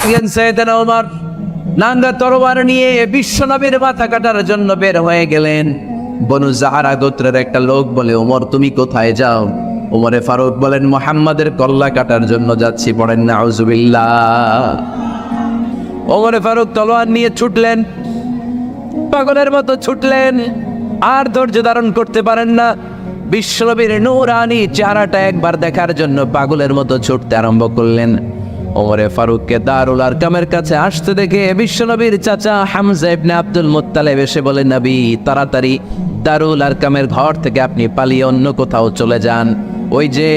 সাইয়েদনা ওমর নাঙ্গা তরবারি নিয়ে বিশ্বনবীর মাথা কাটার জন্য বের হয়ে গেলেন। বনু জাহারা গোত্রের একটা লোক বলে, ওমর তুমি কোথায় যাও? ওমরে ফারুক বলেন, মুহাম্মাদের কল্লা কাটার জন্য যাচ্ছি। পড়েন নাউজুবিল্লাহ। ওমরে ফারুক তলোয়ার নিয়ে ছুটলেন, পাগলের মতো ছুটলেন, আর ধৈর্য ধারণ করতে পারেন না। বিশ্বনবীর নূরানি চেহারাটা একবার দেখার জন্য পাগলের মতো ছুটতে আরম্ভ করলেন। ওমরে ফারুককে দারুল আরকামের কাছে আসতে দেখে বিশ্বনবীর চাচা হামজা ইবনে আব্দুল মুত্তালিব এসে বলে, নবী তাড়াতাড়ি দারুল আরকামের ঘর থেকে আপনি পালিয়ে অন্য কোথাও চলে যান। ওই যে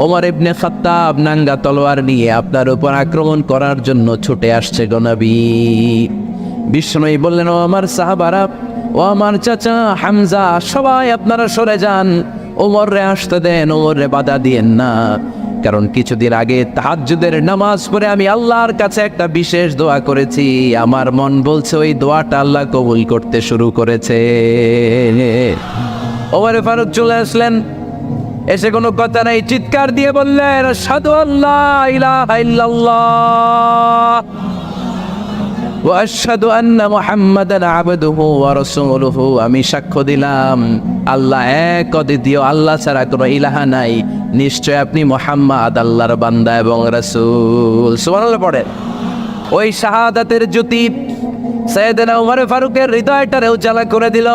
ওমর ইবনে খাত্তাব নাঙ্গা তলোয়ার নিয়ে আপনার উপর আক্রমণ করার জন্য ছুটে আসছে গো নবী। বিশ্বনবী বললেন, ও আমার সাহাবারা, ও আমার চাচা হামজা, সবাই আপনারা সরে যান, ওমররে আসতে দেন, ওমররে বাধা দিয়েন না। কারণ কিছুদিন আগে তাহাজ্জুদের নামাজ পড়ে আমি আল্লাহর কাছে একটা বিশেষ দোয়া করেছি। আমার মন বলছে ওই দোয়াটা আল্লাহ কবুল করতে শুরু করেছে। ওমরে ফারুক চলে আসলেন, এসে কোনো কথা নাই, চিৎকার দিয়ে বললেন, আশহাদু আল্লা ইলাহা ইল্লাল্লাহ ওয়া আশহাদু আন্না মুহাম্মাদান আবদুহু ওয়া রাসূলুহু। আমি সাক্ষ্য দিলাম আল্লাহ এক, অদ্বিতীয়, আল্লাহ ছাড়া কোনো ইলাহা নাই, নিশ্চয় আপনি মুহাম্মদ আল্লাহর বান্দা এবং রাসূল। সুবহানাল্লাহ পড়েন। ওই শাহাদাতের জ্যোতি সাইয়েদনা ওমর ফারুকের হৃদয়টারে উজালা করে দিল।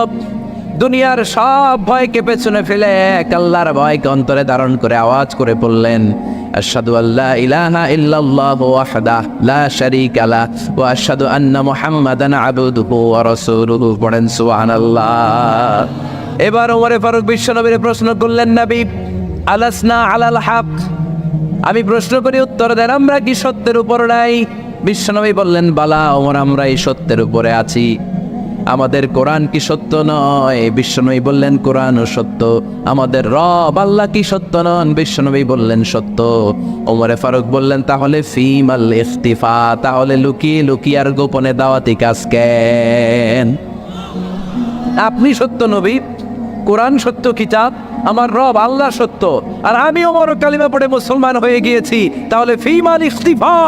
দুনিয়ার সব ভয়কে পেছনে ফেলে এক আল্লাহর ভয়কে অন্তরে ধারণ করে আওয়াজ করে বললেন, আশহাদু আল্লা ইলাহা ইল্লাল্লাহু ওয়াহদাহু লা শারীকা লাহু ওয়া আশহাদু আন্না মুহাম্মাদান আবদুহু ওয়া রাসূলুহু। পড়েন সুবহানাল্লাহ। এবার ওমরে ফারুক বিশ্বনবীর প্রশ্ন করলেন, নবী আলাসনা আলাল হক, আমি প্রশ্ন করি উত্তর দেন, আমরা কি সত্যের উপর নাই? বিশ্বনবী বললেন, বালা ওমর, আমরা এই সত্যের উপরে আছি। আমাদের কোরআন কি সত্য নয়? বিশ্বনবী বললেন, কোরআনও সত্য। আমাদের রব আল্লাহ কি সত্য নন? বিশ্বনবী বললেন, সত্য। ওমরে ফারুক বললেন, তাহলে ফিমাল ইখতিফা, তাহলে লুকিয়ে লুকিয়ে আর গোপনে দাওয়াতি কাজ কেন? আপনি সত্য নবী, কোরআন সত্য কিতাব, আমার রব আল্লাহ সত্য, আর আমি ওমর কালিমা পড়ে মুসলমান হয়ে গিয়েছি, তাহলে ফিমাল ইখতিফা,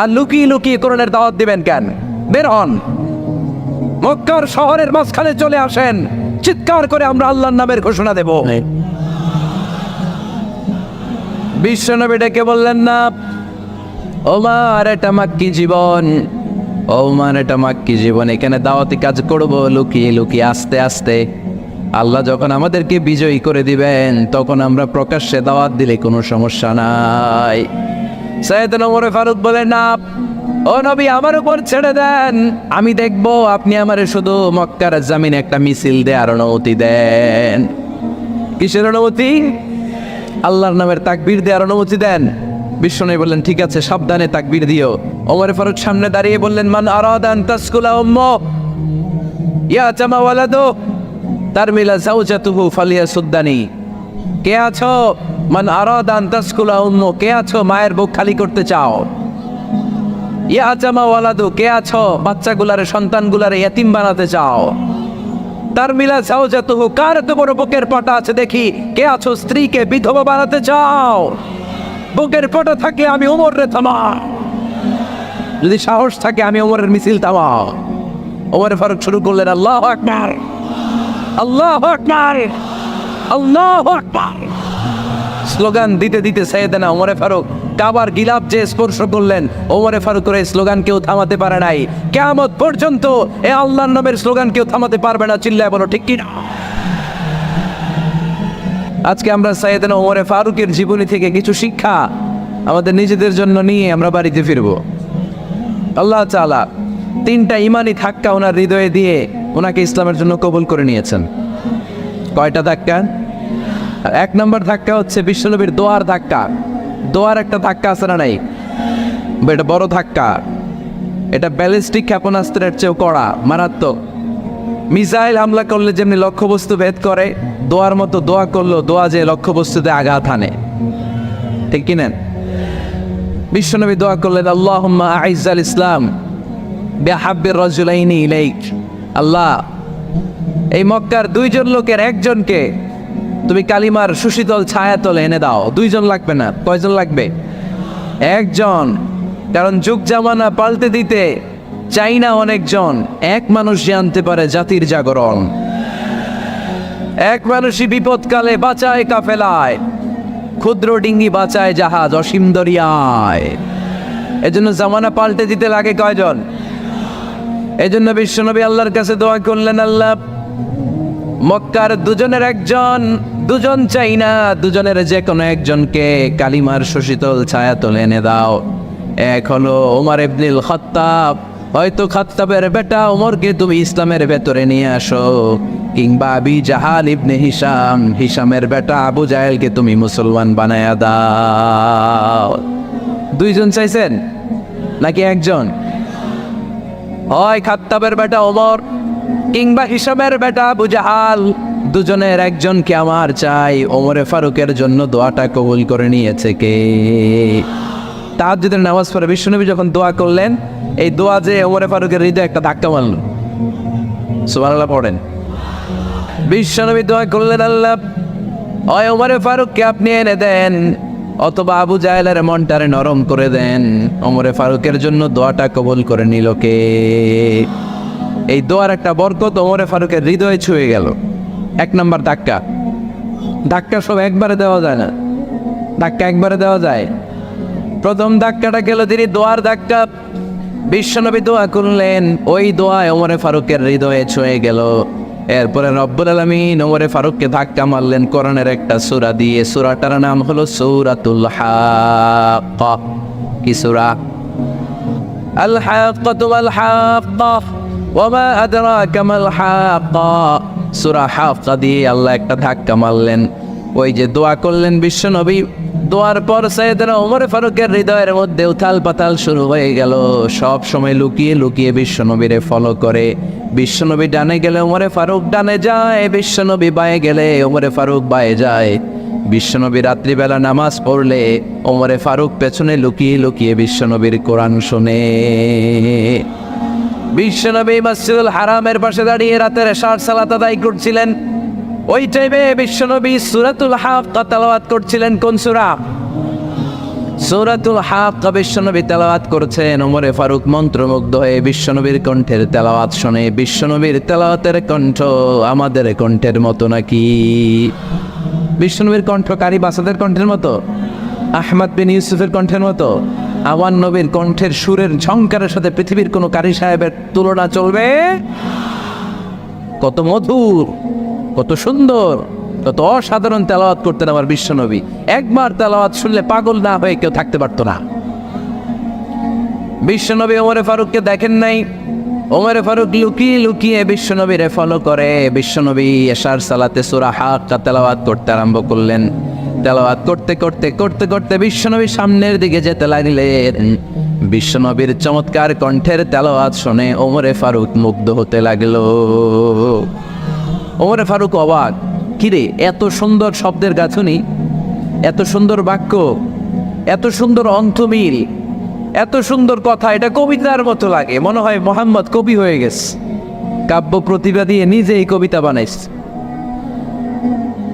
আর লুকিয়ে লুকিয়ে কোরআনের দাওয়াত দিবেন কেন? বের হন, মক্কার শহরের মাঝখানে চলে আসেন, চিৎকার করে আমরা আল্লাহর নামের ঘোষণা দেব। বিশ্বনবী ডেকে বললেন, না ওমর, এটা মাক্কি জীবন, ওমর এটা মাক্কি জীবন, এখানে দাওয়াতি কাজ করব লুকিয়ে লুকিয়ে, আস্তে আস্তে। আল্লাহ যখন আমাদেরকে বিজয়ী করে দিবেন তখন আমরা প্রকাশ্যে দাওয়াত দিলে কোনো সমস্যা নাই। সাইয়েদনা ওমর ফারুক বলেন, না ও নবী, আমার উপর ছেড়ে দেন, আমি দেখবো আপনি আমারে শুধু মক্কার জামিনে একটা মিছিল দেওয়ার অনুমতি দেন। কিসের অনুমতি? আল্লাহর নামের তাকবীর দেওয়ার অনুমতি দেন। বিশ্বনবী বললেন, ঠিক আছে, সাবধানে তাকবীর দিও। ওমর ফারুক সামনে দাঁড়িয়ে বললেন, মান আরাদা আন তাসকুলা উম্মু ইয়াতামা ওয়ালাদু তারমিলা যাওজাতুহু ফালিয়াসুদ্দানি। কে আছো? মান আরাদা আন তাসকুলা উম্মু, কে আছো মায়ের বুক খালি করতে চাও? ইয়াতামা ওয়ালাদু, কে আছো বাচ্চাগুলারে, সন্তানগুলারে ইতিম বানাতে চাও? তারমিলা যাওজাতুহু, কার তো বড় বুকের পাটা আছে দেখি, কে আছো স্ত্রীকে বিধবা বানাতে চাও? বুকের পাটা থাকে আমি ওমরে থামা, যদি সাহস থাকে আমি ওমরের মিছিল থামা। ওমর ফারুক শুরু করলেন, আল্লাহু আকবার, আল্লাহু আকবার, আল্লাহু আকবার। স্লোগান দিতে দিতে সাইয়েদনা ওমর ফারুক কাবার গিলাফ যে স্পর্শ করলেন, ওমর ফারুকের এই স্লোগান কেউ থামাতে পারে নাই। কিয়ামত পর্যন্ত এই আল্লাহর নামের স্লোগান কেউ থামাতে পারবে না। চিল্লায় বলো ঠিক কি না? আজকে আমরা সাইয়েদনা ওমর ফারুকের জীবনী থেকে কিছু শিক্ষা আমাদের নিজেদের জন্য নিয়ে আমরা বাড়িতে ফিরবো। আল্লাহ তাআলা তিনটা ইমানি ধাক্কা ওনার হৃদয়ে দিয়ে ওনাকে ইসলামের জন্য কবুল করে নিয়েছেন। কয়টা ধাক্কা? এক নম্বর ধাক্কা হচ্ছে বিশ্বনবীর দোয়ার ধাক্কা। দোয়ার একটা ধাক্কা আছে না নাই? এটা বড় ধাক্কা, এটা ব্যালিস্টিক ক্ষেপণাস্ত্রের চেয়েও কড়া, মারাত্মক। মিসাইল হামলা করলে যেমনি লক্ষ্যবস্তু ভেদ করে, দোয়ার মতো দোয়া করলো, দোয়া যে লক্ষ্যবস্তুতে আঘাত হানে, ঠিক কিনা? বিশ্বনবী দোয়া করলেন, আল্লাহুম্মা আইজ্জাল ইসলাম বিহাব্বির রাজুলাইনি ইলাইক। আল্লাহ, এই মক্কার দুইজন লোকের একজনকে তুমি কালিমার সুশীতল ছায়াতলে এনে দাও। দুইজন লাগবে না, কয়জন লাগবে? একজন। কারণ যুগ জামানা পাল্টে দিতে চাই না অনেকজন, এক মানুষ জানতে পারে জাতির জাগরণ। এক মানুষই বিপদকালে বাঁচায় কাফেলায়, ক্ষুদ্র ডিঙ্গি বাঁচায় জাহাজ অসীম দরিয়ায়। এজন্য জামানা পাল্টে দিতে লাগে কয়জন? এজন্য বিশ্বনবী আল্লাহর কাছে দোয়া করলেন, আল্লাহ মক্কার দুজনের একজন, দুজন চাই না, দুজনের যে কোনো একজনকে কালিমার শশীতল ছায়াতল এনে দাও। এক হলো ওমর ইবনুল খাত্তাব, হয়তো খাত্তাবের বেটা ওমরকে তুমি ইসলামের ভেতরে নিয়ে আসো, কিংবা আবি জাহাল ইবনে হিশাম, হিশামের বেটা আবু জাহেলকে তুমি মুসলমান বানায়া দাও। দুইজন চাইছেন নাকি একজন? হয় খাত্তাবের বেটা ওমর কিংবা হিশামের বেটা আবু জাহাল, দুজনের একজনকে আমার চাই। ওমরে ফারুকের জন্য দোয়াটা কবুল করে নিয়েছে কে? তাহাজ্জুদের নামাজ পড়ে বিশ্বনবী যখন দোয়া করলেন, এই দোয়া যে ওমরে ফারুকের হৃদয়ে একটা ধাক্কা মারল। সুবহানাল্লাহ পড়েন। বিশ্বনবী দোয়া করলেন, আল্লাহ হয় ওমরে ফারুককে আপনি এনে দেন, অথবা আবু জাহেলের মনটারে নরম করে দেন। ওমরে ফারুকের জন্য দোয়াটা কবুল করে নিল কে? এই দোয়ার একটা বরকত ওমরে ফারুকের হৃদয়ে ছুঁয়ে গেল। এক নাম্বার ধাক্কা। ধাক্কা সব একবারে দেওয়া যায় না, ধাক্কা একবারে দেওয়া যায়। প্রথম ধাক্কাটা গেল তিনি দোয়ার ধাক্কা। বিশ্বনবী দোয়া করলেন, ওই দোয়ায় ওমরে ফারুকের হৃদয়ে ছুঁয়ে গেল। এরপরে রব্বুল আলামিন ওমরে ফারুককে ধাক্কা মারলেন কোরআনের একটা সূরা দিয়ে। সূরাটার নাম হলো সূরাতুল হাক্কা। কি সূরা? আল হাক্কাতু ওয়াল হাক্কা ওয়া মা আদরাকা মাল হাক্কা। সূরা হাক্কা দিয়ে আল্লাহ একটা ধাক্কা মারলেন। ওই যে দোয়া করলেন বিশ্বনবী, দোয়ার পর সাইয়েদনা ওমর ফারুকের হৃদয়ের মধ্যে উথাল পাতাল শুরু হয়ে গেল। সব সময় লুকিয়ে লুকিয়ে বিশ্বনবীরে ফলো করে। বিশ্বনবী ডানে গেলে ওমরে ফারুক ডানে যায়, বিশ্বনবী বায়ে গেলে ওমরে ফারুক বায়ে যায়। বিশ্বনবী রাত্রিবেলা নামাজ পড়লে ওমরে ফারুক পেছনে লুকিয়ে লুকিয়ে বিশ্বনবীর কোরআন শোনে। বিশ্বনবী মসজিদুল হারামের পাশে দাঁড়িয়ে রাতের এশার সালাত আদায় করছিলেন। ওই টাইমে বিশ্বনবী সূরাতুল হাক্কা তেলাওয়াত করছিলেন। কোন সূরা? সূরাতুল হাক্কা বিশ্বনবী তেলাওয়াত করছেন। ওমরে ফারুক মন্ত্রমুগ্ধ হয়ে বিশ্বনবীর কণ্ঠের তেলাওয়াত শুনে। বিশ্বনবীর তেলাওয়াতের কণ্ঠ আমাদের কণ্ঠের মতো নাকি? বিশ্বনবীর কণ্ঠ কারি বাসাদের কণ্ঠের মতো? আহমদ বিন ইউসুফের কণ্ঠের মতো? আমার নবীর কণ্ঠের সুরের ঝংকারের সাথে পৃথিবীর কোনো কারি সাহেবের তুলনা চলবে? কত মধুর, কত সুন্দর, কত অসাধারণ তেলাওয়াত করতেন আমার বিশ্বনবী। একবার তেলাওয়াত শুনলে পাগল না হয়ে কেউ থাকতে পারতো না। বিশ্বনবী ওমরে ফারুককে দেখেন নাই। ওমরে ফারুক লুকিয়ে লুকিয়ে বিশ্বনবীরে ফলো করে। বিশ্বনবী এশার সালাতে সূরা হাক্কা তেলাওয়াত করতে আরম্ভ করলেন। তেলাওয়াত করতে করতে করতে করতে বিশ্বনবী সামনের দিকে যেতে লাগলেন। বিশ্বনবীর চমৎকার কণ্ঠের তেলাওয়াত শুনে ওমরে ফারুক মুগ্ধ হতে লাগলো। ওমরে ফারুক অবাক, কিরে এত সুন্দর শব্দের গাঁথুনি, এত সুন্দর বাক্য, এত সুন্দর অন্তমিল, এত সুন্দর কথা, এটা কবিতার মতো লাগে। মনে হয় মোহাম্মদ কবি হয়ে গেছে, কাব্য প্রতিভা দিয়ে নিজেই কবিতা বানাইছে।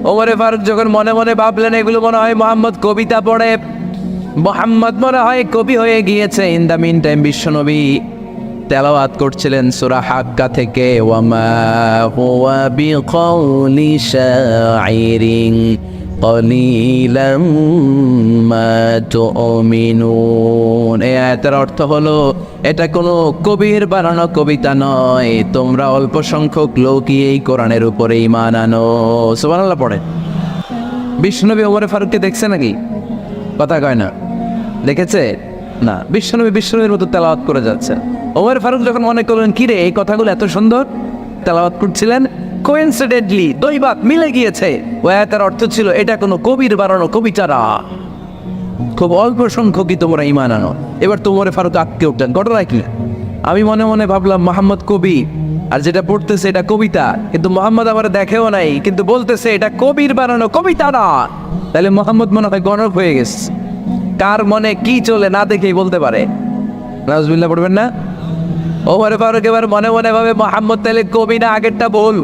ওমরে ফারুক যখন মনে মনে ভাবলেন এগুলো মনে হয় মোহাম্মদ কবিতা পড়ে, মোহাম্মদ মনে হয় কবি হয়ে গিয়েছে। ইন দ্য মিন টাইম বিশ্বনবী তেলাওয়াত করছিলেন সূরা হাক্কা থেকে, ওয়ামা হুয়া বিকাউলি শাইরিন কলিলাম মা তুমিনুন। এই আয়াতের অর্থ হলো এটা কোনো কবির বানানো কবিতা নয়, তোমরা অল্প সংখ্যক লোকই এই কোরআনের উপরে ঈমান আনো। সুবহানাল্লাহ পড়ে। বিশ্বনবী ওমরে ফারুককে দেখছে নাকি? কথা কয় না, দেখেছে না? বিশ্বনবীর মতো তেলাওয়াত করে যাচ্ছে। ওমর ফারুক যখন মনে করলেন কিরে এই কথাগুলো এত সুন্দর তেলাওয়াত করছিলেন, কোইন্সিডেন্টলি দৈবাত মিলে গিয়েছে। ও আয়াতের অর্থ ছিল এটা কোনো কবির বানানো কবিতা না, খুব অল্প সংখ্যকই তোমরা ঈমান আনো। এবার তো ওমর ফারুক আটকে উঠলেন। ঘটনা কি? আমি মনে মনে ভাবলাম মোহাম্মদ কবি, আর যেটা পড়তেছে এটা কবিতা, কিন্তু মোহাম্মদ আমার দেখেও নাই, কিন্তু বলতেছে এটা কবির বানানো কবিতা না। তাহলে মোহাম্মদ মনে হয় গণক হয়ে গেছে। কার মনে কি চলে না দেখেই বলতে পারে। নাউজুবিল্লাহ পড়বেন না? ওমর ফারুক এবার মনে মনে ভাবে মোহাম্মদ তাহলে কবি না, আগেরটা ভুল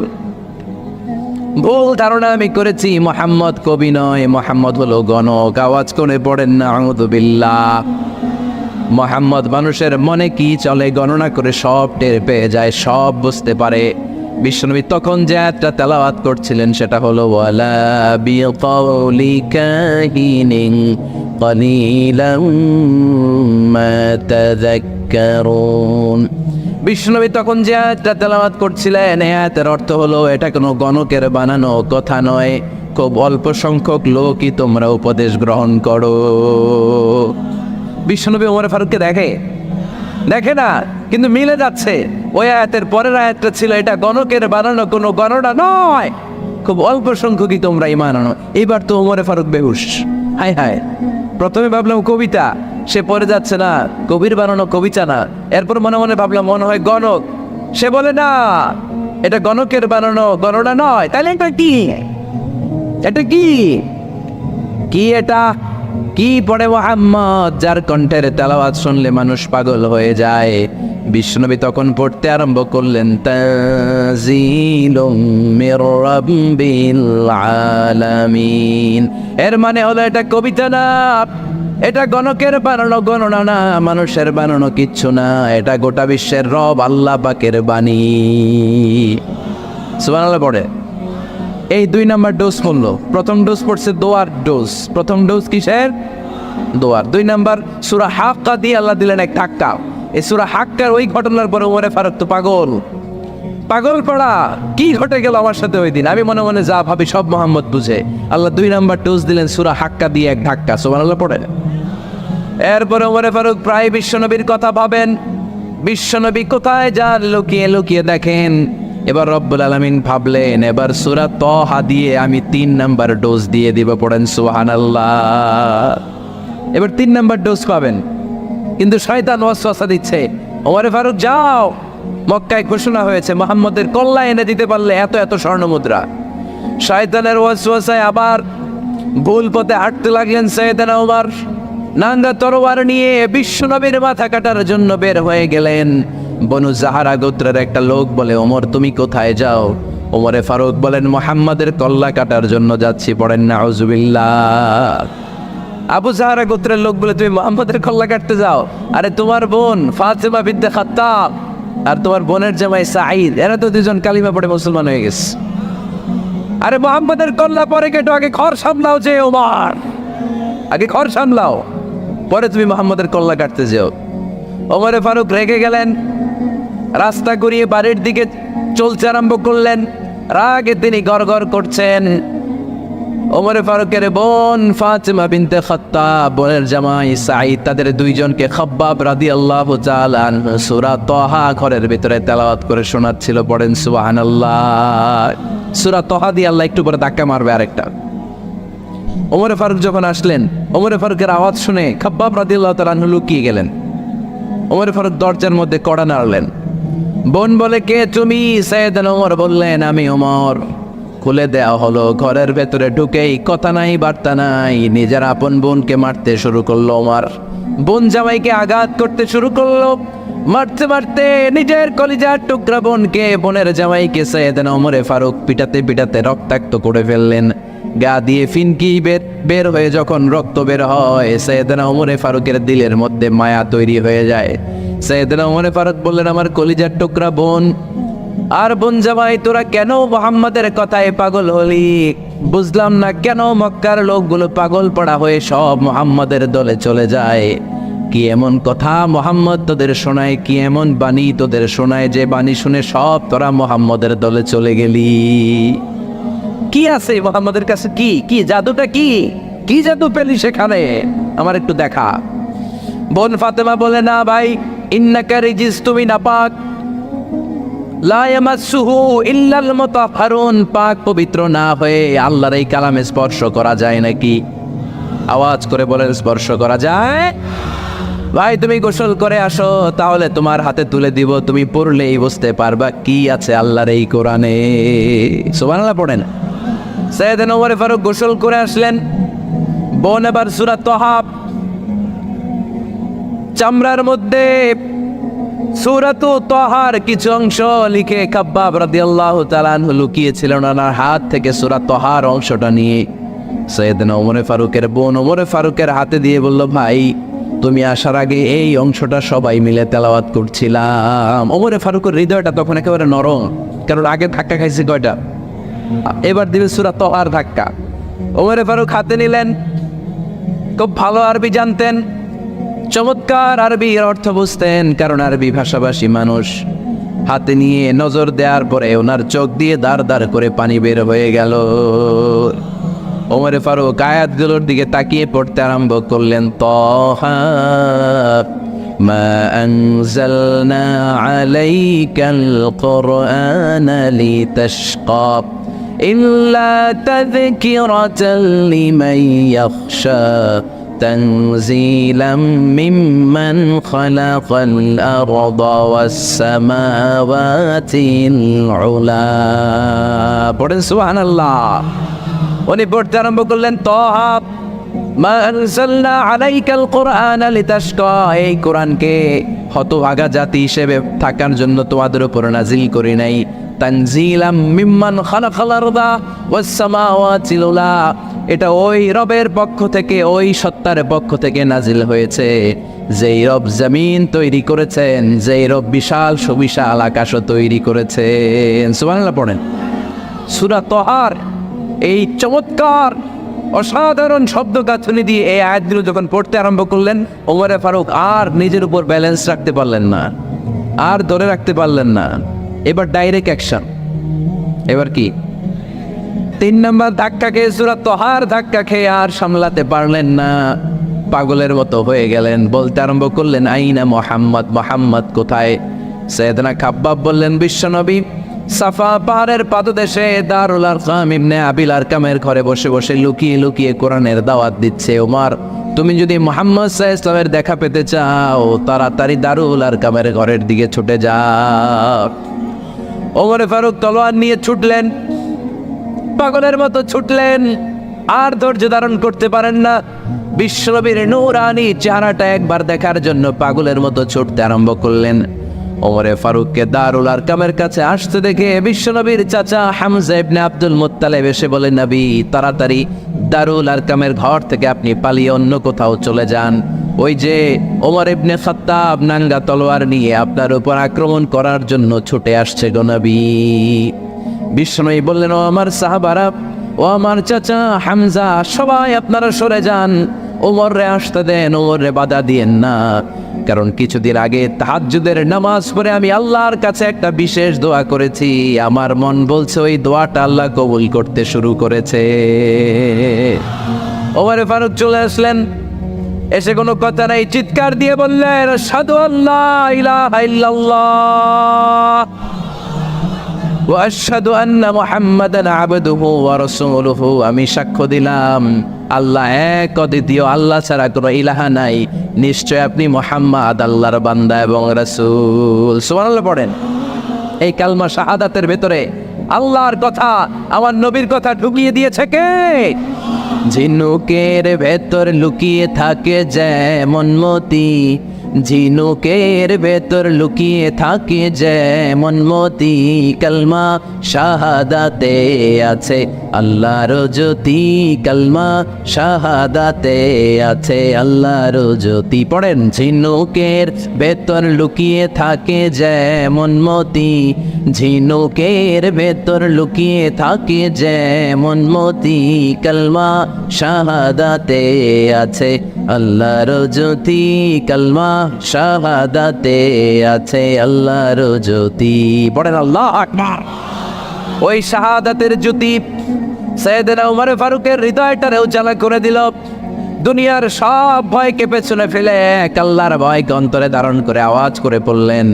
ধারণা আমি করেছি। মোহাম্মদ কবি নয়, মোহাম্মদ হলো গণক। আওয়াজ করে পড়েন না আউযু বিল্লাহ। মোহাম্মদ মানুষের মনে কি চলে গণনা করে সব টের পেয়ে যায়, সব বুঝতে পারে। বিশ্বনবী তখন যে আয়াতটা তেলাওয়াত করছিলেন সেটা হলো ওয়ালা বিকাউলি কাহিনিন কালিলাম মা তাযাক্কারুন। বিশ্বনবী তখন যে আয়াতটা তেলাওয়াত করছিলেন এই আয়াতের অর্থ হলো এটা কোনো গণকের বানানো কথা নয়, খুব অল্প সংখ্যক লোকই তোমরা উপদেশ গ্রহণ করো। বিশ্বনবী ওমর ফারুককে দেখে না, কিন্তু মিলে যাচ্ছে। ওই আয়াতের পরের আয়াতটা ছিল এটা গণকের বানানো কোনো গণনা নয়, খুব অল্প সংখ্যকই তোমরা ঈমান আনো। এবার তো ওমর ফারুক বেহুশ। হায় হায়, প্রথমে ভাবলাম কবিতা, সে পড়ে যাচ্ছে না, কবির বানানো কবিতা না। এরপর মনে মনে ভাবলাম মনে হয় গণক, সে বলে না এটা গণকের বানানো গণনা নয়। তাহলে এটা কি? এটা কি কি এটা কি পড়ে মুহাম্মদ, যার কণ্ঠের তেলাওয়াত শুনলে মানুষ পাগল হয়ে যায়। বিশ্বনবী তখন পড়তে আরম্ভ করলেন তানজিলুম মির রাব্বিল আলামিন। এর মানে হলো এটা কবিতা না, এটা গণকের বানানো গণনা না, মানুষের বানানো কিচ্ছু না, এটা গোটা বিশ্বের রব আল্লাহ পাকের বাণী। সুবহানাল্লাহ পড়ে এই 2 নাম্বার ডোজ পড়লো। প্রথম ডোজ পড়ছে দোয়ার ডোজ। প্রথম ডোজ কিসের? দোয়ার। 2 নাম্বার সূরা হাক্কা দিয়ে আল্লাহ দিলেন এক ধাক্কা। এই সূরা হাক্কার ওই ঘটনার পরে ওমর ফারুক তো পাগল পড়া, কি ঘটে গেল আমার সাথে ওই দিন, আমি মনে মনে যা ভাবি সব মোহাম্মদ বুঝে। আল্লাহ 2 নাম্বার ডোজ দিলেন সূরা হাক্কা দিয়ে এক ধাক্কা। সুবহানাল্লাহ পড়ে। এরপরে ওমর ফারুক প্রায় বিশ্বনবীর কথা ভাবেন, বিশ্বনবী কোথায় যান লুকিয়ে লুকিয়ে দেখেন। এবার রব্বুল আলামিন ভাবলেন এবার সূরা তাহা দিয়ে আমি 3 নাম্বার ডোজ দিয়ে দিব। পড়েন সুবহানাল্লাহ। এবার 3 নাম্বার ডোজ পাবেন, কিন্তু শয়তান ওয়াসওয়াসা দিচ্ছে, ওমর ফারুক যাও, মক্কায় ঘোষণা হয়েছে মুহাম্মদের কল্লা এনে দিতে পারলে এত এত স্বর্ণ মুদ্রা। শয়তানের ওয়াসওয়াসায় আবার ভুল পথে হাঁটতে লাগলেন সাইয়েদনা ওমর। নাঙ্গা তরোয়ার নিয়ে বিশ্বনবীর মাথা কাটার জন্য বের হয়ে গেলেন। বনু জাহারা গোত্রের একটা লোক বলে ওমর তুমি কোথায় যাও? ওমরে ফারুক বলেন মুহাম্মাদের কল্লা কাটার জন্য যাচ্ছি। পড়েন নাউজুবিল্লাহ। আবু জাহারা গোত্রের লোক বলে তুমি মুহাম্মাদের কল্লা কাটতে যাও? আরে তোমার বোন ফাতেমা বিনতে খাত্তাব আর তোমার বোনের জামাই সাঈদ, এরা তো 2জন কালিমা পড়ে মুসলমান হয়ে গেছে। আরে মুহাম্মাদের কল্লা পরে কেটো, আগে ঘর সামলাও। যে ওমর আগে ঘর সামলাও, পরে তুমি মুহাম্মাদের কল্লা কাটতে যাও। ওমরে ফারুক রেগে গেলেন, রাস্তা ঘুরিয়ে বাড়ির দিকে চলতে আরম্ভ করলেন। রাগে তিনি গড়গড় করছেন। ওমরে ফারুকের বোন ফাতেমা বিনতে খাত্তাব, বোনের জামাই সাঈদ, তাদের 2 জনকে খাব্বাব রাদিয়াল্লাহু তাআলা আনহু সূরা তাহা ঘরের ভিতরে তেলাওয়াত করে শোনাচ্ছিল। পড়েন সুবহানাল্লাহ। সূরা তাহা দিয়ে আল্লাহ একটু পরে ধাক্কা মারবে আরেকটা। ওমরে ফারুক যখন আসলেন, ওমরে ফারুকের আওয়াজ শুনে খাব্বাব রাদিয়াল্লাহু তাআলা আনহু লুকিয়ে গেলেন। ওমরে ফারুক দরজার মধ্যে কড়া নাড়লেন। বোন বলে কে তুমি? সাইয়েদনা ওমর বললেন আমি ওমর। খুলে দেওয়া হলো। ঘরের ভেতরে ঢুকেই কথা নাই বার্তা নাই, নিজের আপন বোনকে মারতে শুরু করলো ওমর। বোন জামাইকে আঘাত করতে শুরু করলো। মারতে মারতে নিজের কলিজার টুকরা বোনকে, বোনের জামাইকে সাইয়েদনা ওমরে ফারুক পিটাতে পিটাতে রক্তাক্ত করে ফেললেন। গা দিয়ে ফিনকি বের হয়ে যখন রক্ত বের হয়, সাইয়েদনা ওমরে ফারুকের দিলের মধ্যে মায়া তৈরি হয়ে যায়। সাইয়েদনা ওমরে ফারুক বললেন আমার কলিজার টুকরা বোন আর বোন জামাই, তোরা কেন মুহাম্মাদের কথায় পাগল হলি? বুঝলাম না কেন মক্কার লোকগুলো পাগল পড়া হয়ে সব মুহাম্মাদের দলে চলে যায়। কি এমন কথা মুহাম্মদ তোদের শোনায়, কি এমন বাণী তোদের শোনায় যে বাণী শুনে সব তোরা মুহাম্মাদের দলে চলে গেলি? কি আছে মুহাম্মাদের কাছে? কি জাদুটা? কি জাদু পেলি সেখানে? আমার একটু দেখা। বোন ফাতেমা বলে না ভাই, ইন্নাকা রিজিস, তুমি নাপাক। লা ইয়ামাসসুহু ইল্লাল মুতাহহারুন, পাক পবিত্র না হয়ে আল্লাহর এই কালামে স্পর্শ করা যায় নাকি? আওয়াজ করে বলেন স্পর্শ করা যায়? ভাই তুমি গোসল করে আসো, তাহলে তোমার হাতে তুলে দিব, তুমি পড়লেই বুঝতে পারবা কি আছে আল্লাহর এই কোরআনে। সুবহানাল্লাহ পড়েন। সাইয়েদনা ওমর ফারুক গোসল করে আসলেন। বোন এবার সূরা তাহা চামড়ার মধ্যে সূরাতু তাহার কিছু অংশ লিখে খাব্বাব রাদিয়াল্লাহু তাআলা আনহু লুকিয়েছিলেন ওনার হাত থেকে। সূরা তাহার অংশটা নিয়ে সাইয়েদনা ওমর ফারুকের বোন ওমর ফারুকের হাতে দিয়ে বলল ভাই তুমি আসার আগে এই অংশটা সবাই মিলে তেলাওয়াত করছিলাম। ওমরে ফারুকের হৃদয়টা তখন একেবারে নরম, কারণ আগে ধাক্কা খাইছে কয়টা, এবার দিবে সূরা তহার ধাক্কা। ওমরে ফারুক হাতে নিলেন, খুব ভালো আরবি জানতেন, চমৎকার আরবির অর্থ বুঝতেন, কারণ আরবি ভাষাভাষী মানুষ। হাতে নিয়ে নজর দেওয়ার পরে ওনার চোখ দিয়ে দাঁড় দাঁড় করে পানি বের হয়ে গেল। ওমরে ফারুক আয়াতগুলোর দিকে তাকিয়ে পড়তে আরম্ভ করলেন, তহা মা আনজালনা আলাইকাল কুরআনা লিতাশকা ইল্লা তাযকিরাতাল লিমান ইয়াখশা تنزيلا ممن خلق الأرض والسماوات العلا পড়েন সুবহানাল্লাহ। উনি পড়তে আরম্ভ করলেন, তহা মা আনজালনা আলাইকাল কুরআনা লিতাশকা, এই কোরআনকে হতভাগা জাতি হিসেবে থাকার জন্য তোমাদের উপর নাজিল করি নাই। তানজিলাম মিম্মান খালাকাল আরদা ওয়াস সামাওয়াতিল উলা, এটা ওই রবের পক্ষ থেকে, ওই সত্তার পক্ষ থেকে নাজিল হয়েছে, যেই রব জমিন তৈরি করেছেন, যেই রব বিশাল সুবিশাল আকাশও তৈরি করেছেন। সুবহানাল্লাহ পড়েন। সূরা তহার এই চমৎকার অসাধারণ শব্দ গাঁথনি দিয়ে এই আয়াতগুলো যখন পড়তে আরম্ভ করলেন, ওমরে ফারুক আর নিজের উপর ব্যালেন্স রাখতে পারলেন না, আর ধরে রাখতে পারলেন না। এবার ডাইরেক্ট অ্যাকশন। এবার কি 3 নম্বর ধাক্কা খেয়ে, সূরা তহার ধাক্কা খেয়ে আর সামলাতে পারলেন না, পাগলের মতো হয়ে গেলেন। বলতে আরম্ভ করলেন, আইনা মুহাম্মদ, মুহাম্মদ কোথায়? সাইয়েদনা খাব্বাব বললেন, বিশ্বনবী সাফা পাহাড়ের পাদদেশে দারুল আরকাম ইবনে আবিল আরকামের ঘরে বসে বসে লুকিয়ে লুকিয়ে কোরআনের দাওয়াত দিচ্ছে। ওমর, তুমি যদি মুহাম্মদ সাল্লাল্লাহু আলাইহি ওয়াসাল্লামের দেখা পেতে চাও, তাড়াতাড়ি দারুল আরকামের ঘরের দিকে ছুটে যাও। ওমরে ফারুক তলোয়ার নিয়ে ছুটলেন, পাগলের মতো ছুটলেন, আর ধৈর্য ধারণ করতে পারেন না। বিশ্বনবীর নূরানি চেহারাটা একবার দেখার জন্য পাগলের মতো ছুটতে আরম্ভ করলেন। ওমরে ফারুককে দারুল আরকামের কাছে আসতে দেখে বিশ্বনবীর চাচা হামজা ইবনে আব্দুল মুত্তালিব এসে বলেন, নবী তাড়াতাড়ি দারুল আরকামের ঘর থেকে আপনি পালিয়ে অন্য কোথাও চলে যান, ওই যে ওমর ইবনে খাত্তাব নাঙ্গা তলোয়ার নিয়ে আপনার উপর আক্রমণ করার জন্য ছুটে আসছে গো নবী। বিশ্বনবী বললেন, ও আমার সাহাবারা, ও আমার চাচা হামজা, সবাই আপনারা সরে যান, ওমরে আসতে দেন, ওমরে বাধা দিয়েন না, কারণ কিছুদিন আগে তাহাজ্জুদের নামাজ পড়ে আমি আল্লাহর কাছে একটা বিশেষ দোয়া করেছি, আমার মন বলছে ওই দোয়াটা আল্লাহ কবুল করতে শুরু করেছে। ওমরে ফারুক চলে আসলেন, এসে কোনো কথা নাই, চিৎকার দিয়ে বললেন, আশহাদু আল্লা ইলাহা ইল্লাল্লাহ ওয়া আশহাদু আন্না মুহাম্মাদান আবদুহু ওয়া রাসূলুহু, আমি সাক্ষ্য দিলাম আল্লাহ এক, অদ্বিতীয়, আল্লাহ ছাড়া কোনো ইলাহা নাই, নিশ্চয় আপনি মুহাম্মদ আল্লাহর বান্দা এবং রাসূল। সুবহানাল্লাহ পড়েন। এই কালমা শাহাদাতের ভেতরে আল্লাহর কথা, আমার নবীর কথা ঢুকিয়ে দিয়েছে কে? ঝিনুকের ভেতর লুকিয়ে থাকে যেমন মতি, ঝিনুকের ভেতর লুকিয়ে থাকে যেমন মতি, কালমা শাহাদাতে আছে আল্লাহর জ্যোতি, কালমা শাহাদাতে আছে আল্লাহর জ্যোতি। পড়েন, ঝিনুকের ভেতর লুকিয়ে থাকে যেমন মতি, ঝিনুকের ভেতর লুকিয়ে থাকে যেমন মতি, কালমা শাহাদাতে আছে আল্লাহর জ্যোতি, কালমা শাহাদাতে আছে আল্লাহর জ্যোতি। পড়েন আল্লাহু আকবার। ওই শাহাদাতের জ্যোতি সাইয়েদনা ওমর ফারুকের হৃদয়টারে উজালা করে দিল। দুনিয়ার সব ভয়কে পেছনে ফেলে এক আল্লাহর ভয়কে অন্তরে ধারণ করে আওয়াজ করে পড়লেন,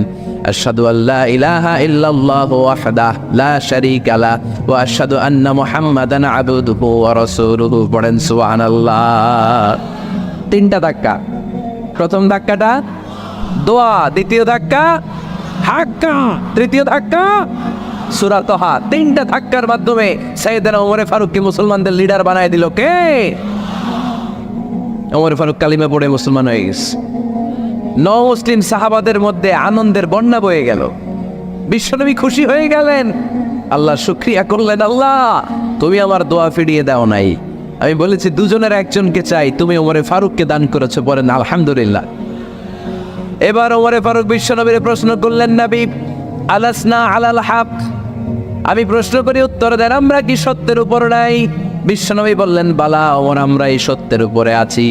আশহাদু আল্লা ইলাহা ইল্লাল্লাহু ওয়াহদাহু লা শারীকা লাহু ওয়া আশহাদু আন্না মুহাম্মাদান আবদুহু ওয়া রাসূলুহু। পড়েন সুবহানাল্লাহ। 3টা ধাক্কা। প্রথম ধাক্কাটা দোয়া, দ্বিতীয় ধাক্কা হাক্কা, তৃতীয় ধাক্কা সূরা তাহা। 3টা ধাক্কার মাধ্যমে সাইয়েদনা ওমর ফারুককে মুসলমানদের লিডার বানায় দিল কে? ওমর ফারুক কালিমা পড়ে মুসলমান হয়ে গেছে। মুসলিম সাহাবাদের মধ্যে আনন্দের বন্যা বয়ে গেল। বিশ্বনবী খুশি হয়ে গেলেন, আল্লাহ শুকরিয়া করলেন, আল্লাহ তুমি আমার দোয়া ফিরিয়ে দাও নাই, আমি বলেছি দুজনের একজনকে চাই, তুমি ওমরে ফারুককে দান করেছো, বলেন আলহামদুলিল্লাহ। এবার ওমরে ফারুক বিশ্বনবীর প্রশ্ন করলেন, নবী আলাসনা আলাল হক, আমি প্রশ্ন করি উত্তর দেন, আমরা কি সত্যের উপর নাই? বিশ্বনবী বললেন, বালা ওমর, আমরা এই সত্যের উপরে আছি।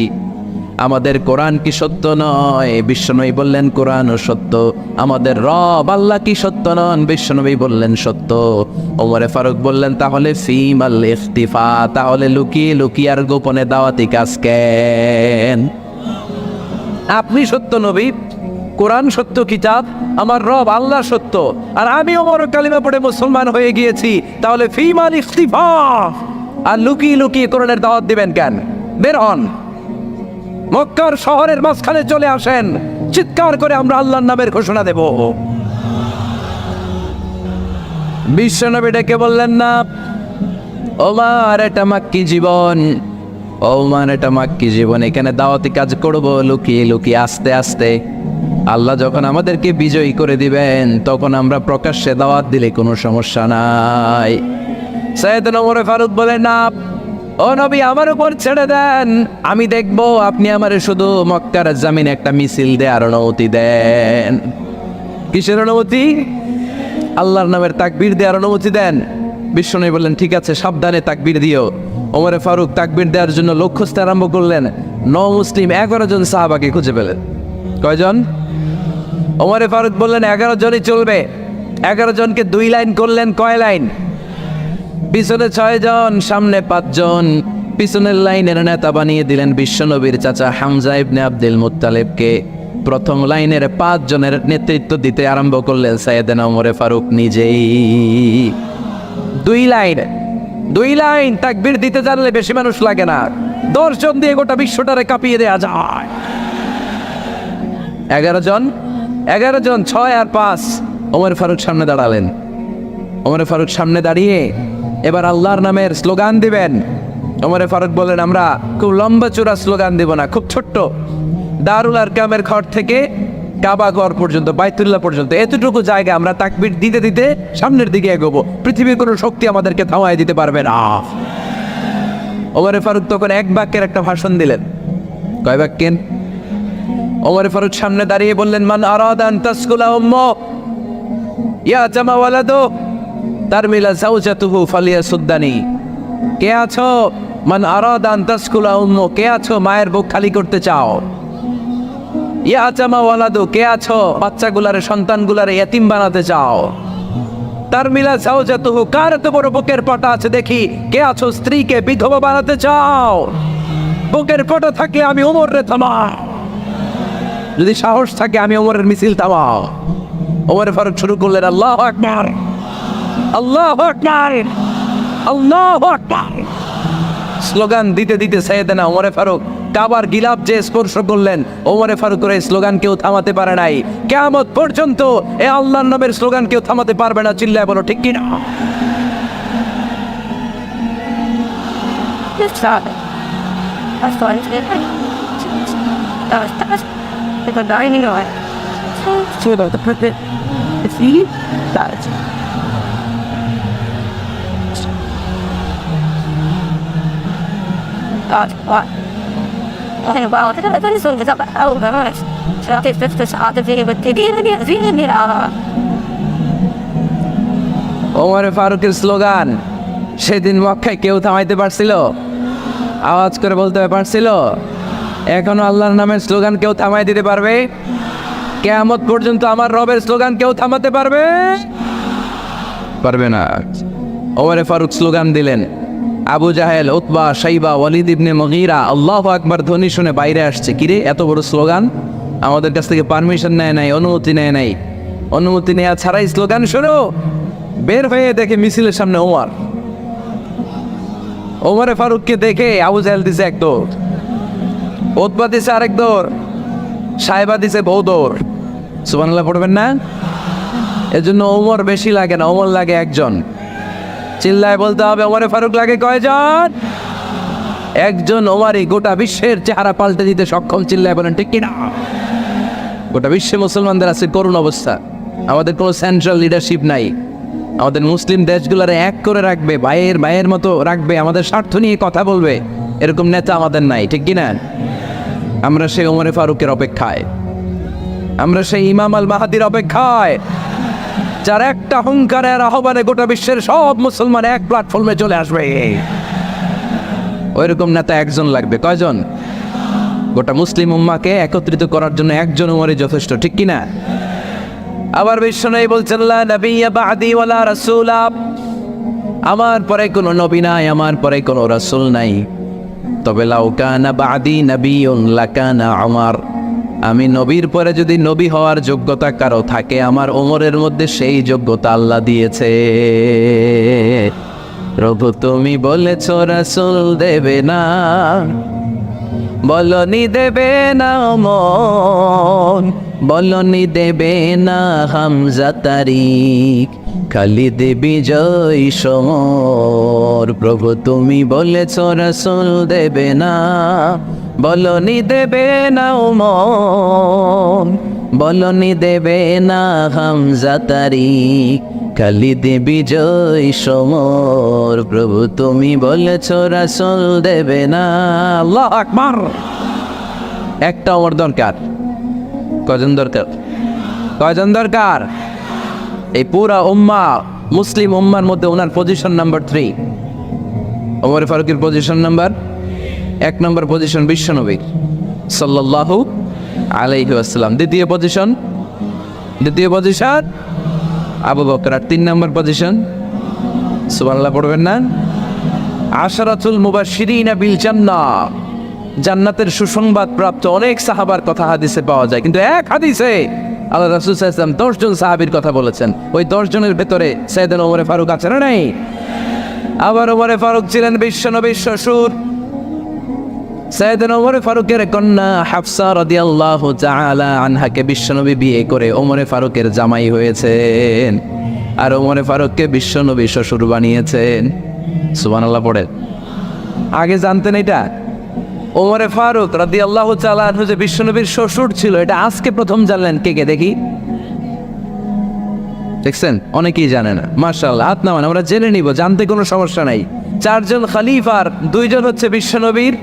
আমাদের কোরআন কি সত্য নয়? বিশ্বনবী বললেন, কোরআনও সত্য। আমাদের রব আল্লাহ কি সত্য নন? বিশ্বনবী বললেন, সত্য। ওমরে ফারুক বললেন, তাহলে ফিম আল ইখতিফা, তাহলে লুকিয়ে লুকিয়ে আর গোপনে দাওয়াতি কাজ কেন? আপনি সত্য নবী, কোরআন সত্য কিতাব, আমার রব আল্লাহ সত্য, আর আমি ওমর কালিমা পড়ে মুসলমান হয়ে গিয়েছি, তাহলে ফিম আল ইখতিফা, আর লুকিয়ে লুকিয়ে কোরআনের দাওয়াত দিবেন কেন? বের হন, মক্কার শহরের মাঝখানে চলে আসেন, চিৎকার করে আমরা আল্লাহর নামের ঘোষণা দেব। বিশ্বনবী ডেকে বললেন, না ওমর, এটা মাক্কি জীবন, ওমর এটা মাক্কি জীবন, এখানে দাওয়াতি কাজ করব লুকিয়ে লুকিয়ে, আস্তে আস্তে। আল্লাহ যখন আমাদেরকে বিজয়ী করে দিবেন, তখন আমরা প্রকাশ্যে দাওয়াত দিলে কোনো সমস্যা নাই। সাইয়েদনা ওমর ফারুক বলেন, না ও নবী, আমার উপর ছেড়ে দেন, আমি দেখব আপনি আমারে শুধু মক্কার জামিনে একটা মিছিল দেওয়ার অনুমতি দেন। কিসের অনুমতি? আল্লাহর নামের তাকবীর দেওয়ার অনুমতি দেন। বিশ্বনবী বললেন, ঠিক আছে, সাবধানে তাকবীর দিও। ওমরে ফারুক তাকবীর দেওয়ার জন্য লক্ষ্য খুঁজতে আরম্ভ করলেন। মুসলিম 11 জন সাহাবাকে খুঁজে পেলেন। কয়জন? ওমরে ফারুক বললেন, 11 জনই চলবে। 11 জনকে 2 লাইন করলেন। কয় লাইন? পিছনে 6 জন, সামনে 5 জন। পিছনের লাইনের নেতা বানিয়ে দিলেন বিশ্বনবীর চাচা হামজা ইবনে আব্দুল মুত্তালিবকে। প্রথম লাইনের 5 জনের নেতৃত্ব দিতে আরম্ভ করলেন সাইয়েদনা ওমরে ফারুক নিজেই। 2 লাইন তাকবীর দিতে জানলে বেশি মানুষ লাগে না, 10 জন দিয়ে গোটা বিশ্বটারে কাঁপিয়ে দেওয়া যায়। 11 জন, 6 আর 5। ওমর ফারুক সামনে দাঁড়ালেন। ওমর ফারুক সামনে দাঁড়িয়ে এবার আল্লাহর নামের স্লোগান দিবেন। ওমর ফারুক বললেন, আমরা খুব লম্বা চূড়া স্লোগান দেব না, খুব ছোট্ট। দারুল আরকামের ঘর থেকে কাবা ঘর পর্যন্ত, বাইতুল্লাহ পর্যন্ত, এতটুকু জায়গা আমরা তাকবীর দিতে দিতে সামনের দিকে এগোবো। পৃথিবীর কোনো শক্তি আমাদেরকে থামায় দিতে পারবে না। ওমর ফারুক তখন 1 বাক্যের একটা ভাষণ দিলেন। কয় বাক্যের? ওমর ফারুক সামনে দাঁড়িয়ে বললেন, মান আরাদা আন তাসকুলা উম্মু ইয়া জামা ওয়ালাদু তারমিলা যাওজাতুহু ফালিয়াসুদ্দানি। কে আছো? মান আরাদা আন তাসকুলা উম্মু, কে আছো মায়ের বুক খালি করতে চাও? ইয়া জামা ওয়ালাদু, কে আছো বাচ্চাগুলারে, সন্তানগুলারে ইতিম বানাতে চাও? তারমিলা যাওজাতুহু, কার এত বড় বুকের পাটা আছে দেখি, কে আছো স্ত্রীকে বিধবা বানাতে চাও? বুকের পাটা থাকলে আমি ওমর রে থামাও, যদি সাহস থাকে আমি ওমরের মিছিল থামাও। ওমর ফারুক শুরু করলেন, আল্লাহু আকবার, আল্লাহু আকবার, আল্লাহু আকবার। স্লোগান দিতে দিতে সাইয়েদনা ওমর ফারুক কাবার গিলাফ যে স্পর্শ করলেন, ওমর ফারুকের এই স্লোগান কেউ থামাতে পারে নাই। কিয়ামত পর্যন্ত এই আল্লাহর নামের স্লোগান কেউ থামাতে পারবে না। চিল্লায় বলো ঠিক কি না? ওমর ফারুকের স্লোগান সেদিন মক্কায় কেউ থামাইতে পারছিল? আওয়াজ করে বলতে পারছিল? এখনো আল্লাহর নামের স্লোগান কেউ থামাই দিতে পারবে? কিয়ামত পর্যন্ত আমার রবের স্লোগান কেউ থামাতে পারবে? পারবে না। ওমর ফারুক স্লোগান দিলেন। আবু জাহেল, উতবা, শাইবা, ওয়ালিদ ইবনে মুগীরা আল্লাহু আকবার ধ্বনি শুনে বাইরে আসছে। কিরে এত বড় স্লোগান? আমাদের কাছ থেকে পারমিশন নেয় নাই, অনুমতি নেয় নাই। অনুমতি নেওয়া ছাড়াই স্লোগান শুরু। বের হয়ে দেখে মিছিলের সামনে ওমর। ওমরে ফারুককে দেখে আবু জাহেল দিছে 1 দৌড়, উতবা দিছে আরেক দৌড়, শাইবা দিছে বহু দৌড়। সুবহানাল্লাহ পড়বেন না? এজন্য ওমর বেশি লাগে না, ওমর লাগে 1 জন। চিল্লায় বলতে হবে, ওমরে ফারুক লাগে কয়জন? 1 জন। ওমরই গোটা বিশ্বের চেহারা পাল্টে দিতে সক্ষম। চিল্লায় বলেন ঠিক কিনা? গোটা বিশ্বে মুসলমানদের আছে করুণ অবস্থা। আমাদের কোনো সেন্ট্রাল লিডারশিপ নাই, আমাদের মুসলিম দেশগুলোরে এক করে রাখবে, ভাইয়ের মতো রাখবে, আমাদের স্বার্থ নিয়ে কথা বলবে, এরকম নেতা আমাদের নাই, ঠিক কিনা? আমরা সেই ওমরে ফারুকের অপেক্ষায়, আমরা সেই ইমাম আল মাহাদির অপেক্ষায়, যার একটা হুঙ্কারের আহ্বানে গোটা বিশ্বের সব মুসলমান এক প্ল্যাটফর্মে চলে আসবে। ওইরকম নেতা একজন লাগবে। কয়জন? গোটা মুসলিম উম্মাকে একত্রিত করার জন্য একজন উমরই যথেষ্ট, ঠিক কিনা? আবার বিশ্বনবী বলছেন, লা নাবিয়্যা বা'দি ওয়ালা রাসূলা, আমার পরে কোনো নবী নাই, আমার পরে কোনো রাসূল নাই, তবে লাউ কানা বা'দি নাবিয়্যুন লাকানা উমর, আমি নবীর পরে যদি নবী হওয়ার যোগ্যতা কারো থাকে, আমার ওমরের মধ্যে সেই যোগ্যতা আল্লাহ দিয়েছে। প্রভু তুমি বলেছ রাসূল দেবে না, বলনি দেবে না ওমর, বলনি দেবে না হামজা তারিক, খালিদ বিজয় সমর। প্রভু তুমি বলেছ রাসূল দেবে না, বলনি দেবে না ওমর, বলনি দেবে না হামজা তারিক, খালিদ বিজয় সমর। প্রভু তুমি বলেছ রাসূল দেবে না। আল্লাহু আকবার। একটা ওমর দরকার। কয়জন দরকার? কয়জন দরকার? এই পুরা উম্মাহ, মুসলিম উম্মার মধ্যে ওনার পজিশন নাম্বার 3। ওমর ফারুকের পজিশন নাম্বার 1 নম্বর পজিশন বিশ্বনবী সাল্লাল্লাহু আলাইহি ওয়াসাল্লাম। দ্বিতীয় পজিশন আবু বকর। আর 3 নম্বর পজিশন, সুবহানাল্লাহ পড়বেন না? আশরাতুল মুবাশশিরিনা বিল জান্নাহ, জান্নাতের সুসংবাদ প্রাপ্ত অনেক সাহাবার কথা হাদিসে পাওয়া যায়, কিন্তু এক হাদিসে আল্লাহ রাসূল সাল্লাল্লাহু আলাইহি ওয়াসাল্লাম 10 জন সাহাবীর কথা বলেছেন। ওই 10 জনের ভেতরে সাইয়েদনা ওমর ফারুক আছে না নাই? আবার ওমর ফারুক ছিলেন বিশ্বনবীর শ্বশুর। সাইয়েদনা ওমর ফারুকের কন্যা হাফসা রাদিয়াল্লাহু তাআলা আনহাকে বিশ্বনবী বিয়ে করে ওমর ফারুকের জামাই হয়েছেন, আর ওমর ফারুককে বিশ্বনবী শ্বশুর বানিয়েছেন। সুবহানাল্লাহ পড়ে। আগে জানতেন এটা? ওমর ফারুক রাদিয়াল্লাহু তাআলা আনহু যে বিশ্বনবীর শ্বশুর ছিল, এটা আজকে প্রথম জানলেন। কে দেখি? দেখছেন? অনেকেই জানে না। মাশাআল্লাহ, হাত নামান, আমরা জেনে নিব, জানতে কোনো সমস্যা নাই। 4 জন খলিফার 2 জন হচ্ছে বিশ্বনবীর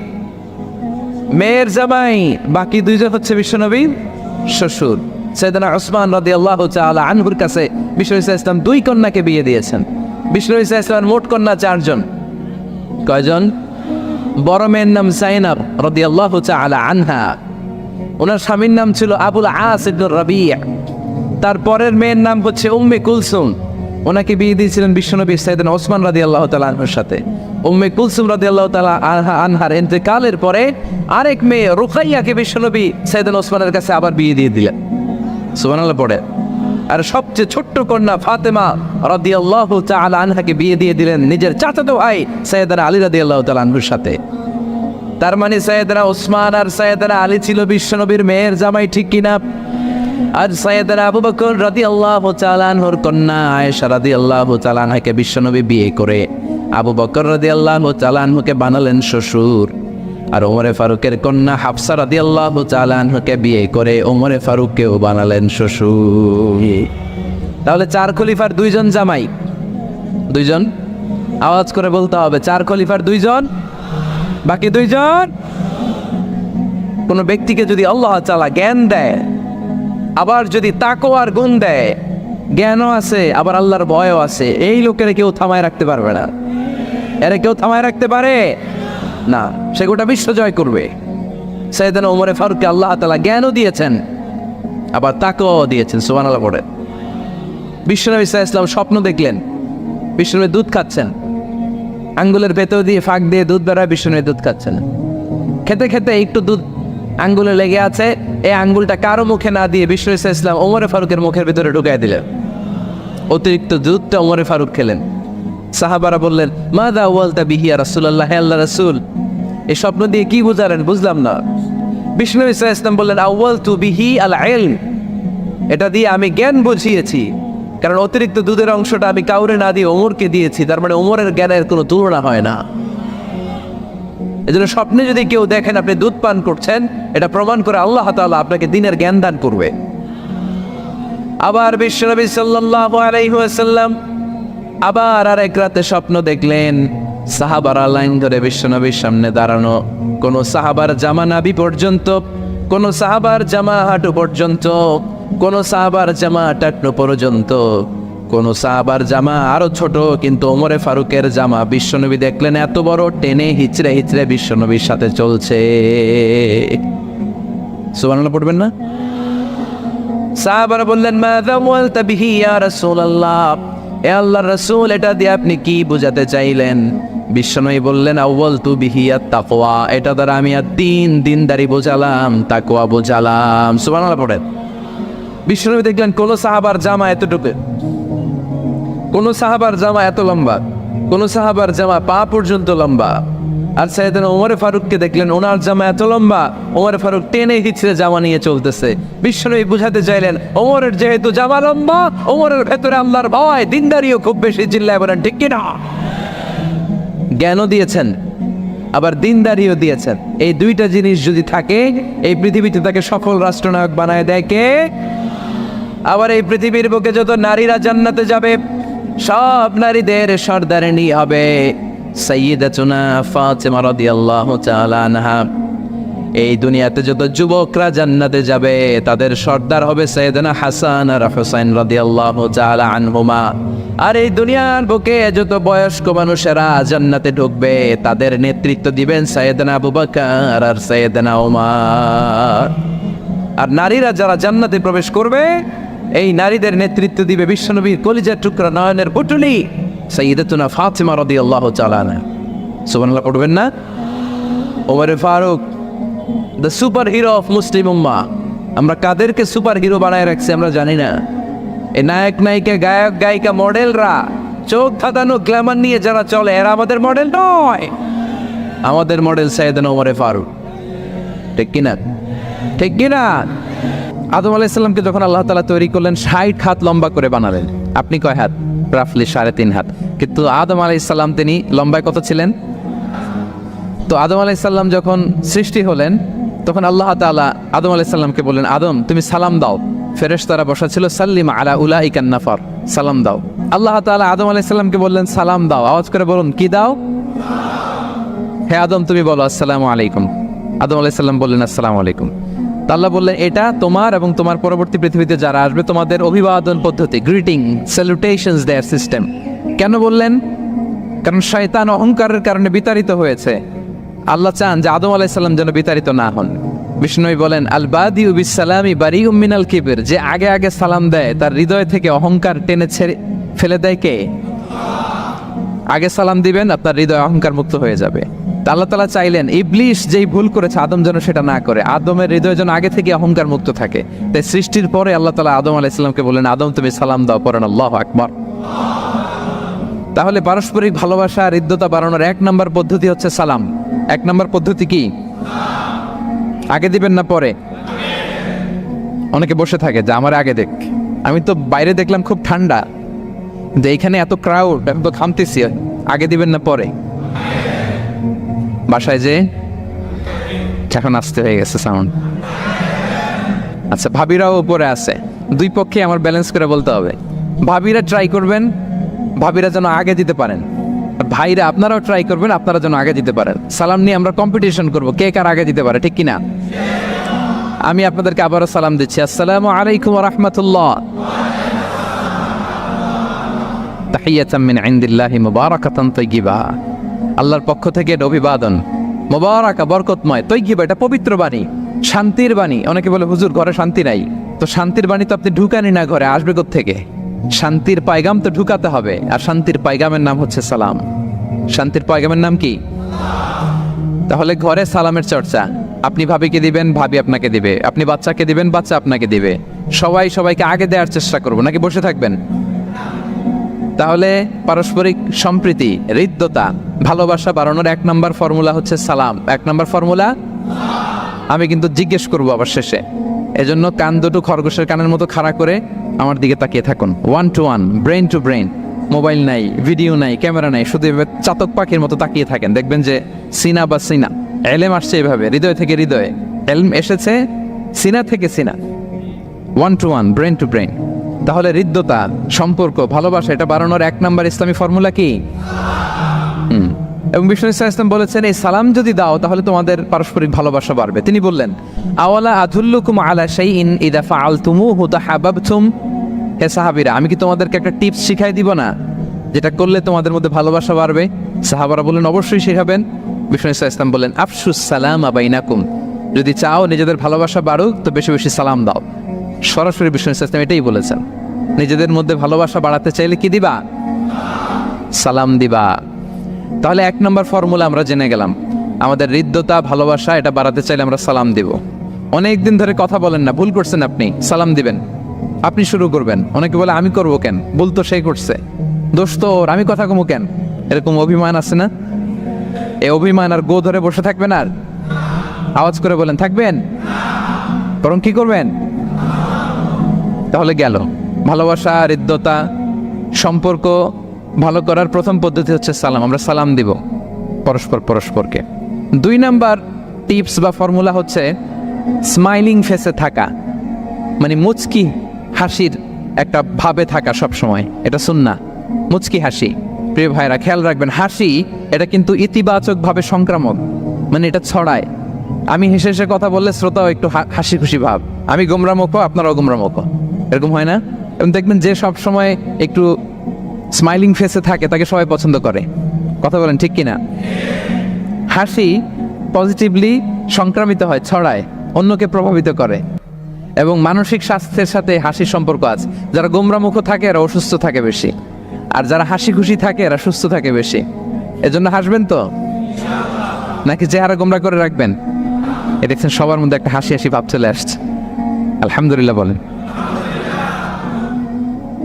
মেয়ের জামাই, বাকি 2 জন হচ্ছে বিশ্বনবীর শ্বশুর। সাইয়েদনা উসমান রাদিয়াল্লাহু তাআলা আনহুর কাছে বিশ্বনবী সাল্লাল্লাহু আলাইহি ওয়াসাল্লাম 2 কন্যাকে বিয়ে দিয়েছেন। বিশ্বনবী সাল্লাল্লাহু আলাইহি ওয়াসাল্লাম মোট কন্যা 4 জন। কয়জন? বড় মেয়ের নাম যায়েনব রাদিয়াল্লাহু তাআলা আনহা, ওনার স্বামীর নাম ছিল আবুল আস ইবনে রাবি'। তারপরের মেয়ের নাম হচ্ছে উম্মে কুলসুম, ওনাকে বিয়ে দিয়েছিলেন বিশ্বনবী সাইয়েদনা ওসমান রাদিয়াল্লাহু তাআলা আনহুর সাথে। উম্মে কুলসুম রাদিয়াল্লাহু তাআলা আনহার ইন্তেকালের পরে আরেক মেয়ে রুকাইয়াকে বিশ্বনবী সাইয়েদনা ওসমানের কাছে আবার বিয়ে দিয়ে দিলেন। সুবহানাল্লাহ পড়ে। আর সবচেয়ে ছোট্ট কন্যা ফাতেমা রাদিয়াল্লাহু তাআলা আনহাকে বিয়ে দিয়ে দিলেন নিজের চাচাতো ভাই সাইয়েদনা আলী রাদিয়াল্লাহু তাআলা আনহুর সাথে। তার মানে সাইয়েদনা ওসমান আর সাইয়েদনা আলী ছিল বিশ্বনবীর মেয়ের জামাই, ঠিক কিনা? আর সাইয়েদনা আবু বকর রাদিয়াল্লাহু তাআলা আনহুর কন্যা আয়েশা রাদিয়াল্লাহু তাআলা আনহাকে বিশ্বনবী বিয়ে করে আবু বকর রাদিয়াল্লাহু তাআলা আনহুকে বানালেন শ্বশুর। আর ওমর ফারুকের কন্যা হাফসা রাদিয়াল্লাহু তাআলা আনহাকে বিয়ে করে ওমর ফারুককেও বানালেন শ্বশুর। তাহলে 4 খলিফার 2 জন জামাই। 2 জন, আওয়াজ করে বলতে হবে, 4 খলিফার 2 জন, বাকি 2 জন। কোন ব্যক্তিকে যদি আল্লাহ তাআলা জ্ঞান দেয়, আবার যদি তাকওয়ার গুণ দেয়, জ্ঞানও আছে আবার আল্লাহর ভয়ও আছে, এই লোকের কেউ থামায় রাখতে পারবে না। এরা কেউ থামায় রাখতে পারে না, সে গোটা বিশ্ব জয় করবে। সাইয়েদনা ওমর ফারুককে আল্লাহ তাআলা জ্ঞানও দিয়েছেন, আবার তাকওয়াও দিয়েছেন। সুবহানাল্লাহ পড়ে। বিশ্বনবী সাল্লাল্লাহু আলাইহি ওয়াসাল্লাম স্বপ্ন দেখলেন, বিশ্বনবী দুধ খাচ্ছেন, আঙ্গুলের ভেতর দিয়ে ফাঁক দিয়ে দুধ বেরোয়, বিশ্বনবী দুধ খাচ্ছেন। খেতে খেতে একটু দুধ আঙ্গুলে লেগে আছে, এই আঙ্গুলটা কারো মুখে না দিয়ে বিশ্বনবী সাল্লাল্লাহু আলাইহি ওয়াসাল্লাম ওমর ফারুকের মুখের ভিতরে ঢুকাই দিলেন। অতিরিক্ত দুধটা ওমর ফারুক খেলেন। সাহাবারা বললেন, মাযা ওয়ালতা বিহি ইয়া রাসূলুল্লাহ, হে আল্লাহর রাসূল, এই স্বপ্ন দিয়ে কি বুঝালেন? বুঝলাম না। বিশ্বনবী সাল্লাল্লাহু আলাইহি ওয়াসাল্লাম বললেন, আওয়ালতু বিহি আল ইলম, এটা দিয়ে আমি জ্ঞান বুঝিয়েছি, কারণ অতিরিক্ত দুধের অংশটা আমি কাউরে না দিয়ে ওমরকে দিয়েছি, তার মানে ওমরের জ্ঞানের কোনো তুলনা হয় না। এজন্য স্বপ্নে যদি কেউ দেখেন আপনি দুধ পান করছেন, এটা প্রমাণ করে আল্লাহ তাআলা আপনাকে দ্বীনের জ্ঞান দান করবে। আবার বিশ্বনবী সাল্লাল্লাহু আলাইহি ওয়াসাল্লাম আবার আরেক রাতে স্বপ্ন দেখলেন সাহাবারা লাইন ধরে বিশ্বনবীর সামনে দাঁড়ানো, কোন সাহাবার জামা নাভি পর্যন্ত, কোন সাহাবার জামা হাঁটু পর্যন্ত, কোন সাহাবার জামা টাকনো পর্যন্ত, কোন সাহাবার জামা আরো ছোট, কিন্তু ওমরে ফারুকের জামা বিশ্বনবী দেখলেন এত বড়, টেনে হিচড়ে হিচড়ে বিশ্বনবীর সাথে চলছে। সুবহানাল্লাহ পড়বেন না? সাহাবারা বললেন মাযা ওয়ালতা বিহি ইয়া রাসূলুল্লাহ, এ আল্লাহর রাসূল এটা দিয়ে আপনি কি বোঝাতে চাইলেন? বিশ্বনবী বললেন আউয়ালতু বিহি আত-তাকওয়া, এটা দ্বারা আমি দিনদারি বোঝালাম, তাকওয়া বোঝালাম। সুবহানাল্লাহ পড়েন। বিশ্বনবী দেখলেন কোন সাহাবার জামা এতটুকু, কোন সাহাবার জামা এত লম্বা, কোন সাহাবার জামা পা পর্যন্ত লম্বা। আর সাইয়েদনা ওমরে ফারুককে দেখলেন ওনার জামা এত লম্বা, ওমরে ফারুক টেনে হিচড়ে জামা নিয়ে চলতেছে। বিশ্বনবী বুঝাতে চাইলেন ওমরের যেহেতু জামা লম্বা, ওমরের ভেতরে আল্লাহর ভয়, দিনদারিও খুব বেশি। চিল্লায় বলেন ঠিক কিনা? জ্ঞানও দিয়েছেন আবার দিনদারিও দিয়েছেন। এই দুইটা জিনিস যদি থাকে এই পৃথিবীতে তাকে সফল রাষ্ট্রনায়ক বানায় দেয় কে? আবার এই পৃথিবীর বুকে যত নারীরা জান্নাতে যাবে সব নারীদের সর্দারিনী হবে সাইয়্যিদাতুনা ফাতেমা রাদিয়াল্লাহু তাআলা আনহা। এই দুনিয়াতে যত যুবকরা জান্নাতে যাবে তাদের সর্দার হবে সাইয়েদনা হাসান আর হুসাইন রাদিয়াল্লাহু তাআলা আনহুমা। আর এই দুনিয়ার বুকে যত বয়স্ক মানুষেরা জান্নাতে ঢুকবে তাদের নেতৃত্ব দিবেন সাইয়েদনা আবু বকর আর সাইয়েদনা ওমর। আর নারীরা যারা জান্নাতে প্রবেশ করবে এই নারীদের নেতৃত্ব দিবে বিশ্বনবীর কলিজার টুকরা নয়নের পুটুলি সাইয়্যিদাতুনা ফাতেমা রাদিয়াল্লাহু তাআলা আনহা। সুবহানাল্লাহ পড়বেন না? Omar Faruk the super hero of Muslim উম্মাহ। আমরা কাদেরকে সুপার হিরো বানায় রাখছি আমরা জানি না। এই নায়ক নায়িকা গায়ক গায়িকা মডেলরা চোখ ধাঁধানো গ্ল্যামার নিয়ে যারা চলে এরা আমাদের মডেল নয়। আমাদের মডেল সাইয়েদনা ওমর ফারুক। ঠিক কিনা? ঠিক কিনা? আদম আলাইহিস সালামকে যখন আল্লাহ তাআলা তৈরি করলেন 60 হাত লম্বা করে বানালেন। আপনি কয় হাত? রাফলি 3.5 হাত। কিন্তু আদম আলাইহিস সালাম তিনি লম্বায় কত ছিলেন? তো আদম আলাইহিস সালাম যখন সৃষ্টি হলেন তখন আল্লাহ তাআলা আদম আলাইহিস সালামকে বললেন আদম তুমি সালাম দাও। ফেরেশতারা বসা ছিল সাল্লিম আলা উলাইকান নাফার, সালাম দাও। আল্লাহ তাআলা আদম আলাইহিস সালামকে বললেন সালাম দাও। আওয়াজ করে বলুন কি দাও? হে আদম তুমি বলো আসসালামু আলাইকুম। আদম আলাইহিস সালাম বললেন আসসালামু আলাইকুম। আল্লাহ বললেন এটা তোমার এবং তোমার পরবর্তী পৃথিবীতে যারা আসবে তোমাদের অভিবাদন পদ্ধতি, গ্রিটিং স্যালুটেশনস দেয়ার সিস্টেম। কেন বললেন? কারণ শয়তান অহংকারের কারণে বিতাড়িত হয়েছে। আল্লাহ চান যে আদম আলাইহিস সালাম যেন বিতাড়িত না হন। বিষ্ণু বলেন আল বাদিউ বিস সালামি বারিউম মিনাল কিবর, যে আগে আগে সালাম দেয় তার হৃদয় থেকে অহংকার টেনে ছেড়ে ফেলে দেয় কে? আগে সালাম দিবেন আপনার হৃদয় অহংকার মুক্ত হয়ে যাবে। আল্লাহ তাআলা চাইলেন ইবলিস যেই ভুল করেছে আদম যেন সেটা না করে, আদমের হৃদয় যেন আগে থেকে অহংকার মুক্ত থাকে। তাই সৃষ্টির পরে আল্লাহ তাআলা আদম আলাইহিস সালামকে বললেন আদম তুমি সালাম দাও, পড়েন আল্লাহু আকবার। তাহলে পারস্পরিক ভালোবাসা আর হৃদ্যতা বাড়ানোর 1 নম্বর পদ্ধতি হচ্ছে সালাম। 1 নম্বর পদ্ধতি কি? আগে দিবেন না পরে? অনেকে বসে থাকে যে আমার আগে দেখ। আমি তো বাইরে দেখলাম খুব ঠান্ডা, যে এইখানে এত ক্রাউড, আমি তো ঘামতেছি। আগে দিবেন না পরে? বাসায় যে এখন আসতে হয়ে গেছে সাউন্ড। আচ্ছা ভাবিরাও উপরে আছে, দুই পক্ষে আমার ব্যালেন্স করে বলতে হবে। ভাবিরা ট্রাই করবেন ভাবিরা যেন আগে দিতে পারেন, আর ভাইরা আপনারাও ট্রাই করবেন আপনারা যেন আগে দিতে পারেন। সালাম নিয়ে আমরা কম্পিটিশন করব কে কার আগে দিতে পারে, ঠিক কিনা? আমি আপনাদেরকে আবারও সালাম দিচ্ছি, আসসালামু আলাইকুম ওয়া রাহমাতুল্লাহ। তাহিয়াতাম মিন ইনদিল্লাহি মুবারাকাতান তাইয়্যিবা, আল্লাহর পক্ষ থেকে এটা অভিবাদন, মুবারাকা বরকতময়, তাইয়্যিবা এটা পবিত্র বাণী, শান্তির বাণী। অনেকে বলে হুজুর ঘরে শান্তি নাই, তো শান্তির বাণী তো আপনি ঢুকানি না, ঘরে আসবে কোত্থেকে? শান্তির পায়গাম তো ঢুকাতে হবে, আর শান্তির পায়গামের নাম হচ্ছে সালাম। শান্তির পায়গামের নাম কি? তাহলে ঘরে সালামের চর্চা। আপনি ভাবিকে দিবেন, ভাবি আপনাকে দিবে। আপনি বাচ্চাকে দিবেন, বাচ্চা আপনাকে দিবে। সবাই সবাইকে আগে দেওয়ার চেষ্টা করবো, নাকি বসে থাকবেন? তাহলে পারস্পরিক সম্প্রীতি, হৃদ্যতা, ভালোবাসা বাড়ানোর 1 নম্বর ফর্মুলা হচ্ছে সালাম। 1 নম্বর ফর্মুলা আমি কিন্তু জিজ্ঞেস করবো আবার শেষে, এজন্য কান দুটো খরগোশের কানের মতো খাড়া করে আমার দিকে তাকিয়ে থাকুন। 1 to 1, brain to brain. Mobile নাই, ভিডিও নাই, ক্যামেরা নাই, শুধু এভাবে চাতক পাখির মতো তাকিয়ে থাকেন। দেখবেন যে সিনা বা সিনা, এলেম আসছে এভাবে হৃদয় থেকে হৃদয়ে, এলম এসেছে সিনা থেকে সিনা। 1 to 1, ব্রেন টু ব্রেন। তাহলে হৃদ্যতা, সম্পর্ক, ভালোবাসা এটা বাড়ানোর 1 নাম্বার ইসলামী ফর্মুলা কি? এবং বিষ্ণু ইসলাম বলেছেন এই সালাম যদি দাও তাহলে তোমাদের পারস্পরিক ভালোবাসা বাড়বে। তিনি বললেন আওয়ালা আদুল্লুকুম আলা শাইইন ইযা ফাআলতুমুহু তাহাব্বাবতুম, হে সাহাবীরা আমি কি তোমাদেরকে একটা টিপস শিখাই দিব না যেটা করলে তোমাদের মধ্যে ভালোবাসা বাড়বে? সাহাবারা বললেন অবশ্যই শেখাবেন। বিষ্ণু ইসলাম বললেন আফশুস সালামা বাইনাকুম, যদি চাও নিজেদের ভালোবাসা বাড়ুক তো বেশি বেশি সালাম দাও। সরাসরি বিষ্ণু ইসলাম এটাই বলেছেন, নিজেদের মধ্যে ভালোবাসা বাড়াতে চাইলে কি দিবা? সালাম দিবা। তাহলে 1 নম্বর ফর্মুলা আমরা জেনে গেলাম, আমাদের হৃদ্যতা, ভালোবাসা এটা বাড়াতে চাইলে আমরা সালাম দিব। অনেক দিন ধরে কথা বলেন না, ভুল করছেন, আপনি সালাম দিবেন, আপনি শুরু করবেন। অনেকে বলে আমি করবো কেন, ভুল তো সেই করছে, দোষ তো ওর, আমি কথা কমু কেন, এরকম অভিমান আছে না? এই অভিমান আর গো ধরে বসে থাকবেন? আর আওয়াজ করে বলেন থাকবেন, বরং কি করবেন? তাহলে গেল ভালোবাসা, হৃদ্যতা, সম্পর্ক ভালো করার প্রথম পদ্ধতি হচ্ছে সালাম। আমরা সালাম দিব পরস্পরকে। 2 নাম্বার টিপস বা ফর্মুলা হচ্ছে স্মাইলিং ফেসে থাকা, মানে মুচকি হাসির একটা ভাবে থাকা সব সময়। এটা সুন্নাহ, মুচকি হাসি। প্রিয় ভাইরা খেয়াল রাখবেন, হাসি এটা কিন্তু ইতিবাচক ভাবে সংক্রামক, মানে এটা ছড়ায়। আমি হেসে হেসে কথা বললে শ্রোতাও একটু হাসি খুশি ভাব, আমি গোমরামুখ, আপনারাও গোমরামুখ, এরকম হয় না? এবং দেখবেন যে সব সময় একটু স্মাইলিং ফেসে থাকে তাকে সবাই পছন্দ করে। কথা বলেন ঠিক কিনা? হাসি পজিটিভলি সংক্রামিত হয়, ছড়ায়, অন্যকে প্রভাবিত করে। এবং মানসিক স্বাস্থ্যের সাথে হাসির সম্পর্ক আছে। যারা গোমরামুখ থাকে এরা অসুস্থ থাকে বেশি, আর যারা হাসি খুশি থাকে এরা সুস্থ থাকে বেশি। এজন্য হাসবেন তো, নাকি চেহারা গোমরা করে রাখবেন? এ দেখছেন সবার মধ্যে একটা হাসি হাসি ভাব চলে আসছে, আলহামদুলিল্লাহ বলেন।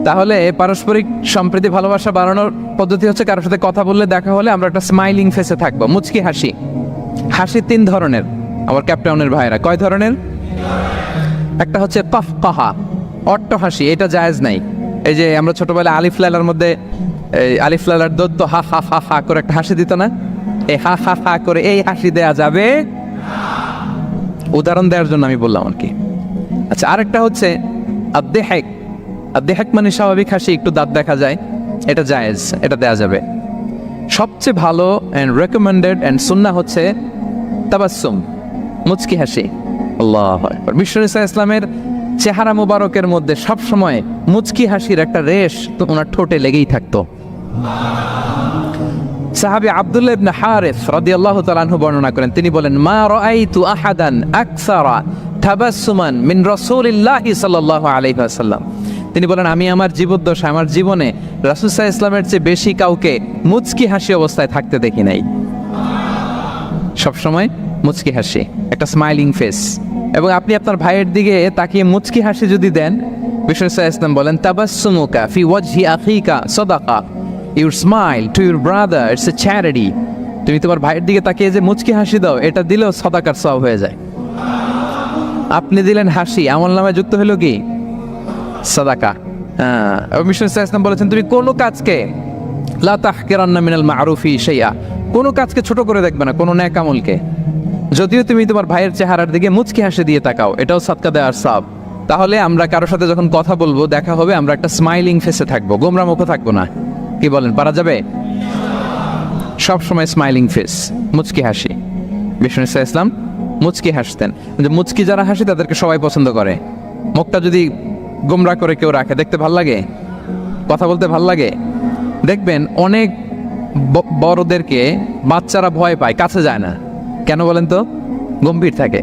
তাহলে পারস্পরিক সম্প্রীতি, ভালোবাসা বাড়ানোর পদ্ধতি হচ্ছে কারোর সাথে কথা বললে, দেখা হলে আমরা একটা স্মাইলিং ফেসে থাকবো, মুচকি হাসি। হাসি 3 ধরনের আমার ক্যাপটাউনের ভাইরা। কয় ধরনের? একটা হচ্ছে কফকাহা, অট্ট হাসি, এটা জায়েজ নাই। এই যে আমরা ছোটবেলায় আলিফ লালার মধ্যে আলিফ লালার দত্ত হা হা হা হা করে একটা হাসি দিত না? এই হা হা হা করে এই হাসি দেয়া যাবে, উদাহরণ দেওয়ার জন্য আমি বললাম আর কি। আচ্ছা, আরেকটা হচ্ছে আদ্দেহেক। আদ্দেহেক মানে স্বাভাবিক হাসি, একটু দাঁত দেখা যায়, এটা জায়েজ, এটা দেয়া যাবে। সবচেয়ে ভালো অ্যান্ড রেকমেন্ডেড অ্যান্ড সুন্নাহ হচ্ছে তাবাসসুম, মুচকি হাসি। আল্লাহু আকবার। বিষ্ণু ইসলামের চেহারা মুবারকের মধ্যে সবসময় মুচকি হাসির একটা রেশ তো ওনার ঠোঁটে লেগেই থাকতো। সাহাবী আব্দুল্লাহ ইবনে হারিস রাদিয়াল্লাহু তাআলা আনহু বর্ণনা করেন, তিনি বলেন মা রাআইতু আহাদান আকসারা তাবাসসুমান মিন রাসূলিল্লাহি সাল্লাল্লাহু আলাইহি ওয়াসাল্লাম। তিনি বলেন আমি আমার জীবদ্দশায়, আমার জীবনে রাসূল সাল্লাল্লাহু আলাইহি ওয়াসাল্লামের চেয়ে বেশি কাউকে মুচকি হাসি অবস্থায় থাকতে দেখি নাই। সবসময় মুচকি হাসি, একটা স্মাইলিং ফেস। এবং আপনি আপনার ভাইয়ের দিকে তাকিয়ে মুচকি হাসি যদি দেন, বিষ্ণু সাল্লাল্লাহু আলাইহি ওয়াসাল্লাম বলেন তাবাসসুমুকা ফি ওয়াজহি আখিকা সাদাকা, your smile to your brother it's a charity. তুমি তোমার ভাইয়ের দিকে তাকিয়ে যে মুচকি হাসি দাও, এটা দিলেও সাদাকার সওয়াব হয়ে যায়। আপনি দিলেন হাসি, আমলনামায় যুক্ত হলো কি? সাদাকা। এবং বিষ্ণু সাল্লাল্লাহু আলাইহি ওয়াসাল্লাম বলেছেন তুমি কোনো কাজকে লা তাহকিরান্না মিনাল মারুফি শাইআ, কোনো কাজকে ছোট করে দেখবে না, কোনো নেক আমলকে। যদিও তুমি তোমার ভাইয়ের চেহারার দিকে মুচকি হাসি দিয়ে তাকাও, এটাও সাদকা দেওয়ার সওয়াব। তাহলে আমরা কারোর সাথে যখন কথা বলবো, দেখা হবে, আমরা একটা স্মাইলিং ফেসে থাকবো, গোমরা মুখে থাকবো না। কি বলেন, পারা যাবে? সব সময় স্মাইলিং ফেস, মুচকি হাসি। বিষ্ণু ইসলাম মুচকি হাসতেন। যে মুচকি যারা হাসি তাদেরকে সবাই পছন্দ করে। মুখটা যদি গোমরা করে কেউ রাখে, দেখতে ভাল লাগে, কথা বলতে ভাল লাগে। দেখবেন অনেক বড়দেরকে বাচ্চারা ভয় পায়, কাছে যায় না। কেন বলেন তো? গম্ভীর থাকে।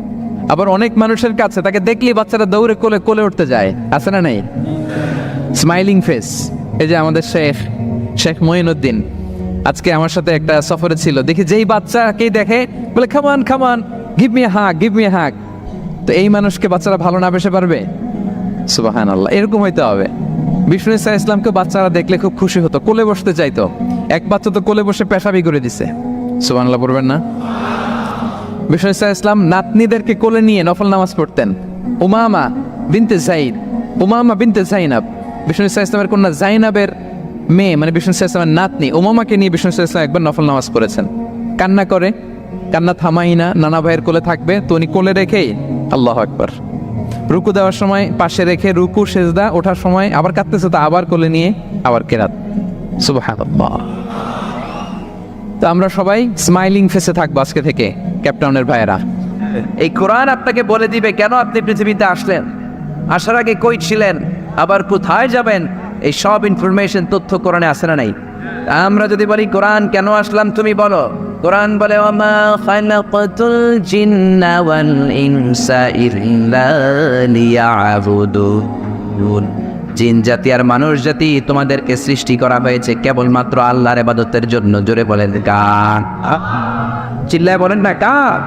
আবার অনেক মানুষের কাছে তাকে দেখলেই বাচ্চারা দৌড়ে কোলে কোলে উঠতে যায়, আছে না নাই? Smiling face. এই যে আমাদের শেখ মঈনুদ্দিন আজকে আমার সাথে একটা সফরে ছিল, দেখি যেই বাচ্চাকেই দেখে বলে come on come on, give me hug, give me hug. তো এই মানুষকে বাচ্চারা ভালো না বেসে পারবে? সুবহানাল্লাহ, এরকম হইতে হবে। বিষ্ণু ইসলামকে বাচ্চারা দেখলে খুব খুশি হতো, কোলে বসতে চাইতো। এক বাচ্চা তো কোলে বসে পেশাবি করে দিছে, সুবহানাল্লাহ পড়বেন না? বিষ্ণু ইসলাম নাতনিদেরকে কোলে নিয়ে নফল নামাজ পড়তেন। উমামা বিনতে জাইনাব, বিষ্ণু ইসলামের কন্যা জাইনাবের মেয়ে, মানে বিষ্ণু ইসলামের নাতনি উমামাকে নিয়ে বিষ্ণু ইসলাম একবার নফল নামাজ পড়েছেন। কান্না করে, কান্না থামাই না, নানা ভাইয়ের কোলে থাকবে তো উনি কোলে রেখেই আল্লাহু আকবার রুকু দেওয়ার সময় পাশে রেখে রুকু সেজদা, ওঠার সময় আবার কাঁদতেছে তো আবার কোলে নিয়ে আবার কেরাত। সুবহানাল্লাহ। তো আমরা সবাই স্মাইলিং ফেসে থাকবো আজকে থেকে, ক্যাপটাউনের ভাইয়েরা। এই কোরআন আপনাকে বলে দিবে কেন আপনি পৃথিবীতে আসলেন, আসার আগে কই ছিলেন, আবার কোথায় যাবেন। এই সব ইনফরমেশন তথ্য কোরআনে আসে না নাই? আমরা যদি বলি কোরআন কেন আসলাম, তুমি বলো। কোরআন বলে ওয়ামা খালাকাতুল জিন্না ওয়াল ইনসা ইল্লা লিয়াবুদুন। জিন জাতি আর মানুষ জাতি তোমাদেরকে সৃষ্টি করা হয়েছে কেবলমাত্র আল্লাহর ইবাদতের জন্য। জোরে বলেন কার? চিল্লায় বলেন না কার?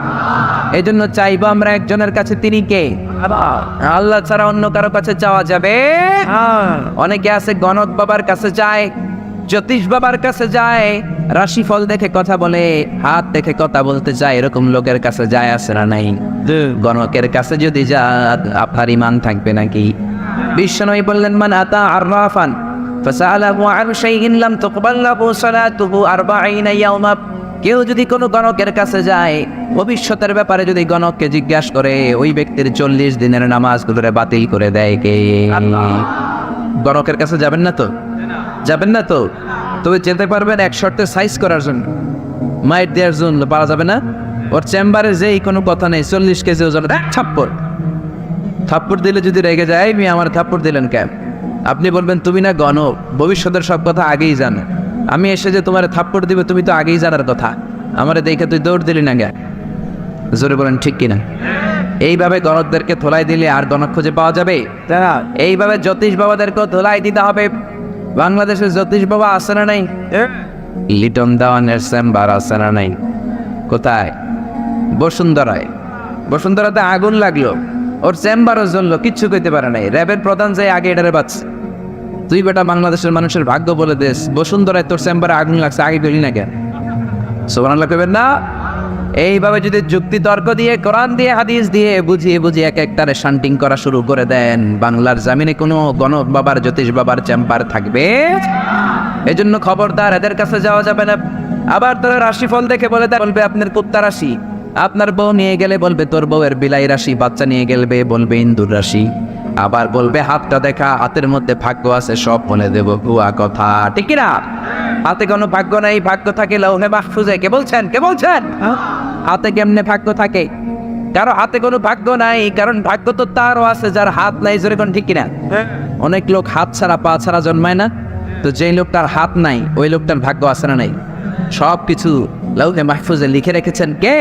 এই জন্য চাইবো আমরা একজনের কাছে, তিনি কে? আল্লাহ ছাড়া অন্য কারো কাছে চাওয়া যাবে? অনেকে আছে গণক বাবার কাছে যায়, জ্যোতিষ বাবার কাছে যায়, রাশিফল দেখে কথা বলে, হাত দেখে কথা বলতে চায়, এরকম লোকের কাছে যায় আছে না নাই? গণকের কাছে যদি যা আপনার ইমান থাকবে নাকি? বিশ্বনবী বললেন মান আতা আররাফান ফাসালাহু আন শাইইন লাম তুকবাল লাহু সালাতুহু 40 ইয়াওমা। কেউ যদি কোনো গণকের কাছে যায়, ভবিষ্যতের ব্যাপারে যদি গণককে জিজ্ঞাসা করে, ওই ব্যক্তির 40 দিনের নামাজগুলোরে বাতিল করে দেয় কে? আল্লাহ। গণকের কাছে যাবেন না তো? যাবেন না তো? তবে যেতে পারবেন এক শর্তে, সাইজ করার জন্য, মাইট দেওয়ার জন্য পারা যাবে না। ওর চেম্বারে যেই কোনো কথা নেই, 40 কেজি ওজন, থাপ্পড় দিলে যদি রেগে যায়, আমি আমার থাপ্পড় দিলেন কেন? আপনি বলবেন তুমি না গণক, ভবিষ্যতের সব কথা আগেই জানো, আমি এসে যে তোমার থাপ্পড় দিবে তুমি তো আগেই জানার কথা, আমারে দেখে তুই দৌড় দিলি না গে? জোরে বলেন ঠিক কিনা? এইভাবে গণকদেরকে ধোলাই দিলে আর গণক খুঁজে পাওয়া যাবে? এইভাবে জ্যোতিষ বাবাদেরকেও ধোলাই দিতে হবে। বাংলাদেশের জ্যোতিষ বাবা আছে না নাই? লিটন দেওয়ানের চেম্বার আছে না নাই? কোথায়? বসুন্ধরায়। বসুন্ধরাতে আগুন লাগলো, ওর চেম্বারও জ্বললো, কিচ্ছু কইতে পারে নাই। র্যাবের প্রধান যাই আগে এটারে বাঁচছে। তুই বেটা বাংলাদেশের মানুষের ভাগ্য বলে দেশ, বসুন্ধরায় তোর চেম্বারে আগুন লাগছে, আগে গলি না কেন? সুবহানাল্লাহ কইবেন না? এইভাবে যদি যুক্তি তর্ক দিয়ে, কোরআন দিয়ে, হাদিস দিয়ে বুঝিয়ে বুঝিয়ে এক একটারে শান্টিং করা শুরু করে দেন, বাংলার জামিনে কোনো গণক বাবার, জ্যোতিষ বাবার চেম্বার থাকবে? এজন্য খবরদার, এদের কাছে যাওয়া যাবে না। আবার তোরা রাশিফল দেখে বলবে আপনার কুত্তা রাশি, আপনার বউ নিয়ে গেলে বলবে তোর বউয়ের বিলাই রাশি, বাচ্চা নিয়ে গেলে বলবে ইন্দুর রাশি, আবার বলবে হাতটা দেখা, হাতের মধ্যে ভাগ্য আছে, সব বলে দেব। ভুয়া কথা, ঠিক না? হাতে কোনো ভাগ্য নাই, ভাগ্য থাকে লৌহে মাহফুজে। কে বলছেন? কে বলছেন? হাতে কেমনে ভাগ্য থাকে? কারো হাতে কোনো ভাগ্য নাই, কারণ ভাগ্য তো তারও আছে যার হাত নাই। জোরে কোন ঠিক কিনা? অনেক লোক হাত ছাড়া পা ছাড়া জন্মায় না, তো যেই লোকটার হাত নাই ওই লোকটার ভাগ্য আছে না নাই? সব কিছু লৌহে মাহফুজে লিখে রেখেছেন কে?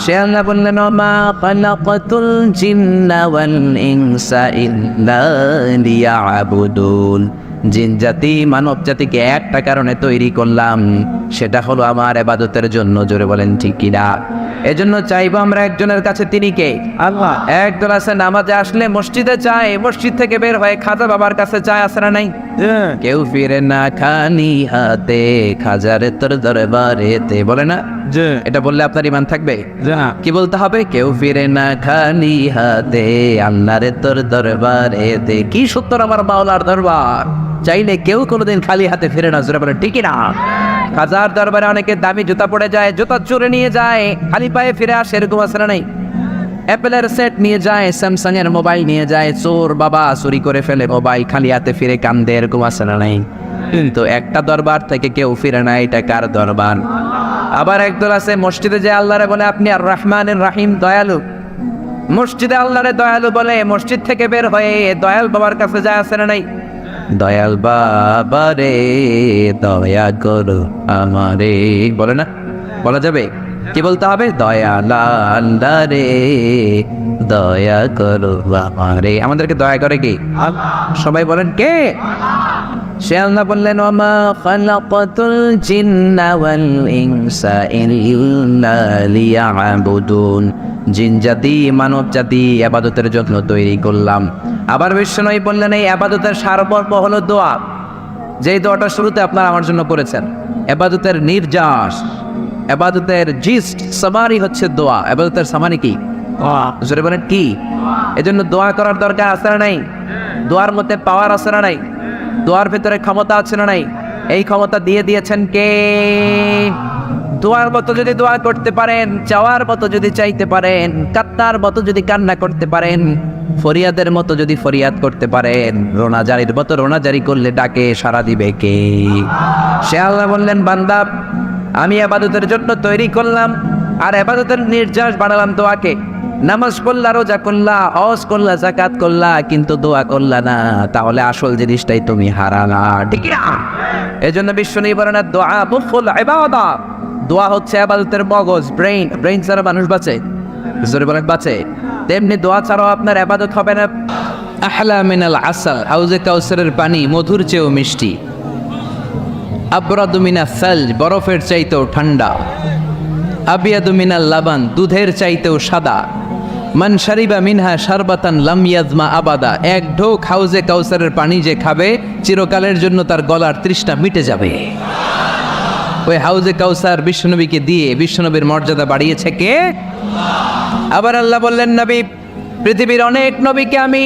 সে আল্লাহ বললেন ওমা খালাকাতুল জিন্না ওয়াল ইনসা ইল্লা লিয়াবুদুন। জিন জাতি মানব জাতিকে একটা কারণে তৈরি করলাম, সেটা হলো আমার ইবাদতের জন্য। জোরে বলেন ঠিক কিনা? এজন্য চাইবো আমরা একজনের কাছে, তিনি কে? আল্লাহ। একদল আছে নামাজে আসলে মসজিদে যায়, মসজিদ থেকে বের হয়ে খাজা বাবার কাছে যায়, আছে না নাই? কেউ ফিরে না খালি হাতে, খাজারে তোর দরবারেতে, বলে না? এটা বললে আপনার ইমান থাকবে? কি বলতে হবে? কেউ ফিরে না খালি হাতে, আল্লাহরে তোর দরবারেতে। কি সত্তর আমার মাওলার দরবার, চাইলে কেউ কোনোদিন খালি হাতে ফিরে না। জোরে বলে ঠিক না? খাজার দরবারে অনেকে দামি জুতা পড়ে যায়, জুতা চুরে নিয়ে যায়, খালি পায়ে ফিরে আসে, এরকম আছে না নাই? অ্যাপেলের সেট নিয়ে যায়, স্যামসাং এর মোবাইল নিয়ে যায়, চোর বাবা চুরি করে ফেলে মোবাইল, খালি হাতে ফিরে কান্দে, এরকম আছে না নাই? কিন্তু একটা দরবার থেকে কেউ ফিরে না, এটা কার দরবার? আবার একদল আছে মসজিদে যে আল্লাহরে বলে আপনি আর রহমানের রাহিম, দয়ালু। মসজিদে আল্লাহরে দয়ালু বলে, মসজিদ থেকে বের হয়ে দয়াল বাবার কাছে যায়, আছে না নাই? দয়াল বাবা রে দয়া করো আমারে, বলে না? বলা যাবে? কি বলতে হবে? দয়াল আল্লাহ রে দয়া করো আমারে। আমাদেরকে দয়া করে কি? সবাই বলেন কে? সে আল্লাহ বললেন ওমা খালাকাতুল জিন্না ওয়াল ইনসা ইল্লা লিয়াবুদুন। জিন জাতি মানব জাতি ইবাদতের জন্য তৈরি করলাম। আবার বিশ্বনবী বললেন এই ইবাদতের সারমর্ম হলো দোয়া। যেই দোয়াটা শুরুতে আপনারা আমার জন্য করেছেন, ইবাদতের নির্যাস, ইবাদতের জিস্ট সামারি হচ্ছে দোয়া। ইবাদতের সামারি কি? জোরে বলেন কি? এজন্য দোয়া করার দরকার আছে না নাই? দোয়ার মধ্যে পাওয়ার আছে না নাই? দোয়ার ভেতরে ক্ষমতা আছে না নাই? এই ক্ষমতা দিয়ে দিয়েছেন কে? দোয়ার মতো যদি দোয়া করতে পারেন, চাওয়ার মতো যদি চাইতে পারেন, কান্নার মতো যদি কান্না করতে পারেন, ফরিয়াদের মতো যদি ফরিয়াদ করতে পারেন, রোনাজারির মতো রোনাজারি করলে ডাকে সাড়া দিবে কে? সে আল্লাহ বললেন, বান্দা আমি ইবাদতের জন্য তৈরি করলাম, আর ইবাদতের নির্যাস বাড়ালাম দোয়াকে। নামাজ পড়লা, রোজা করলা, হজ করলা, যাকাত করলা, কিন্তু দোয়া করলা না, তাহলে আসল জিনিসটাই তুমি হারালা, ঠিক না? এজন্য বিশ্বনবী বলেন, দোয়া মুখুল ইবাদত। দোয়া হচ্ছে ইবাদতের মগজ, ব্রেইন ছাড়া মানুষ বাঁচে? জোরে বলেন বাঁচে? তেমনি দোয়া ছাড়াও আপনার ইবাদত হবে না। আহলা মিনাল আসাল, হাউজে কাউসারের পানি মধুর চেয়েও মিষ্টি। আবরাদু মিনাস সালজ, বরফের চাইতেও ঠান্ডা। আবিয়াদু মিনাল লাবান, দুধের চাইতেও সাদা। মান শারিবা মিনহা শারবাতান লাম ইয়াজমা আবাদা, এক ঢোক হাউজে কাউসারের পানি যে খাবে, চিরকালের জন্য তার গলার তৃষ্ণা মিটে যাবে। ওই হাউজে কাউসার বিশ্বনবীকে দিয়ে বিশ্বনবীর মর্যাদা বাড়িয়েছে কে? আবার আল্লাহ বললেন, নবী, পৃথিবীর অনেক নবীকে আমি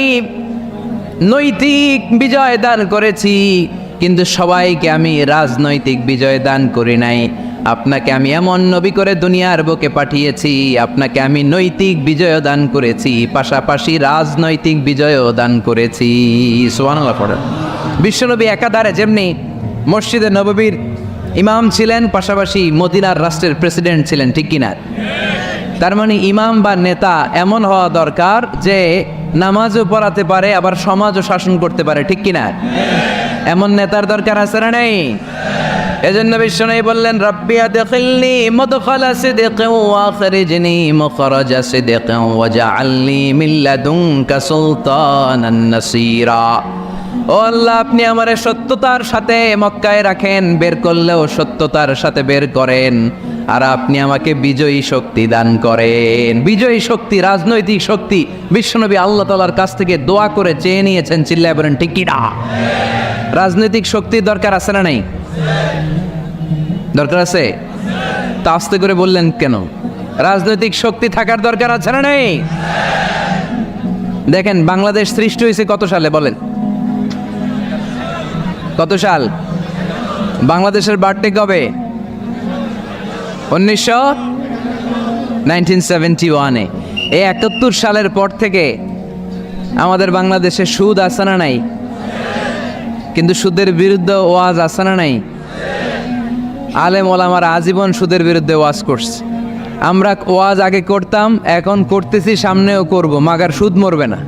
নৈতিক বিজয় দান করেছি, কিন্তু সবাইকে আমি রাজনৈতিক বিজয় দান করি নাই। আপনাকে আমি এমন নবী করে দুনিয়ার বুকে পাঠিয়েছি, আপনাকে আমি নৈতিক বিজয় দান করেছি, পাশাপাশি রাজনৈতিক বিজয়ও দান করেছি। সুবহানাল্লাহ পড়েন। বিশ্বনবী একাধারে যেমনি মসজিদে নববীর ইমাম ছিলেন, পাশাপাশি মদিনার রাষ্ট্রের প্রেসিডেন্ট ছিলেন, ঠিক কিনা? তার মানে ইমাম বা নেতা এমন হওয়া দরকার যে নামাজও পড়াতে পারে, আবার সমাজও শাসন করতে পারে, ঠিক কিনা? এমন নেতার দরকার আছে না নেই? এজন্য বিশ্বনবী বললেন, রাব্বি আদখিলনি মুদখালা সিদকিন ওয়া আখরিজনি মুখরাজা সিদকিন ওয়াজআলনি মিন লাদুনকা সুলতানান নাসীরা। ও আল্লাহ, আপনি আমারে সত্যতার সাথে মক্কায় রাখেন, বের করলেও সত্যতার সাথে বের করেন, আর আপনি আমাকে বিজয়ী শক্তি দান করেন। বিজয়ী শক্তি, রাজনৈতিক শক্তি বিশ্বনবী আল্লাহ তাআলার কাছ থেকে দোয়া করে চেয়ে নিয়েছেন। চিল্লায় বলেন ঠিক কি না? রাজনৈতিক শক্তির দরকার আছে না নাই? দরকার আছে? তা আস্তে করে বললেন কেন? রাজনৈতিক শক্তি থাকার দরকার আছে না নাই? দেখেন, বাংলাদেশ সৃষ্টি হয়েছে কত সালে বলেন? কত সাল? বাংলাদেশের বার্থডে কবে? 1971-এ। এই 71 সালের পর থেকে আমাদের বাংলাদেশে সুদ আছে না নাই? কিন্তু সুদের বিরুদ্ধে ওয়াজ আছে না নাই? আলেম ওলামারা আজীবন সুদের বিরুদ্ধে ওয়াজ করছে। আমরা ওয়াজ আগে করতাম, এখন করতেছি, সামনেও করব, মাগার সুদ মরবে না।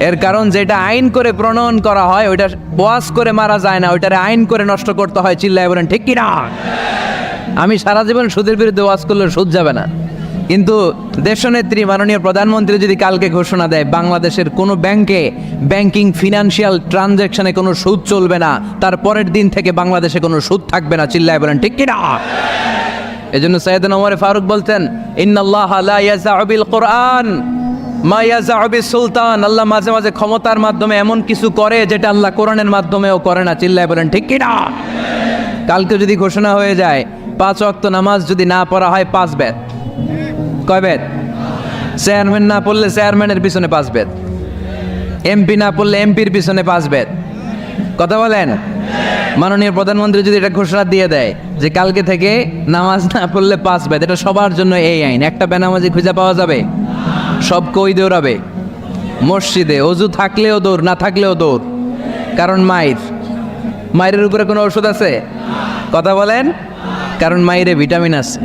এর কারণ যেটা আইন করে প্রণয়ন করা হয় ওইটা ওয়াজ করে মারা যায় না, ওইটারে আইন করে নষ্ট করতে হয়। চিল্লায় বলেন ঠিক কি না? আমি সারা জীবন সুদের বিরুদ্ধে ওয়াজ করলে সুদ যাবে না, কিন্তু দেশনেত্রী মাননীয় প্রধানমন্ত্রী যদি কালকে ঘোষণা দেয় বাংলাদেশের কোনো ব্যাংকে ব্যাংকিং ফিনান্সিয়াল ট্রানজ্যাকশনে কোনো সুদ চলবে না, তার পরের দিন থেকে বাংলাদেশে কোনো সুদ থাকবে না। চিল্লায় বলেন ঠিক কি না? এজন্য সাইয়েদনা ওমর ফারুক বলতেন, ইন্নাল্লাহা লা ইয়াযাউ বিল কুরআন মা ইয়াযাউ বিস সুলতান। আল্লাহ মাঝে মাঝে ক্ষমতার মাধ্যমে এমন কিছু করে যেটা আল্লাহ কোরআনের মাধ্যমেও করে না। চিল্লায় বলেন ঠিক কি না? কালকে যদি ঘোষণা হয়ে যায় 5 ওয়াক্ত নামাজ যদি না পড়া হয় 5 বেত। কয় বেত? চেয়ারম্যান না পড়লে চেয়ারম্যানের পিছনে 5 বেত, এমপি না পড়লে এমপির পিছনে 5 বেত। কথা বলেন? মাননীয় প্রধানমন্ত্রী যদি এটা ঘোষণা দিয়ে দেয় যে কালকে থেকে নামাজ না পড়লে 5 বেত, এটা সবার জন্য এই আইন। একটা বেনামাজি খুঁজে পাওয়া যাবে? সব কই দৌড়াবে? মসজিদে অজু থাকলেও দৌড়, না থাকলেও দৌড়। কারণ মায়ের উপরে কোনো ওষুধ আছে? কথা বলেন? কারণ মায়েরে ভিটামিন আছে,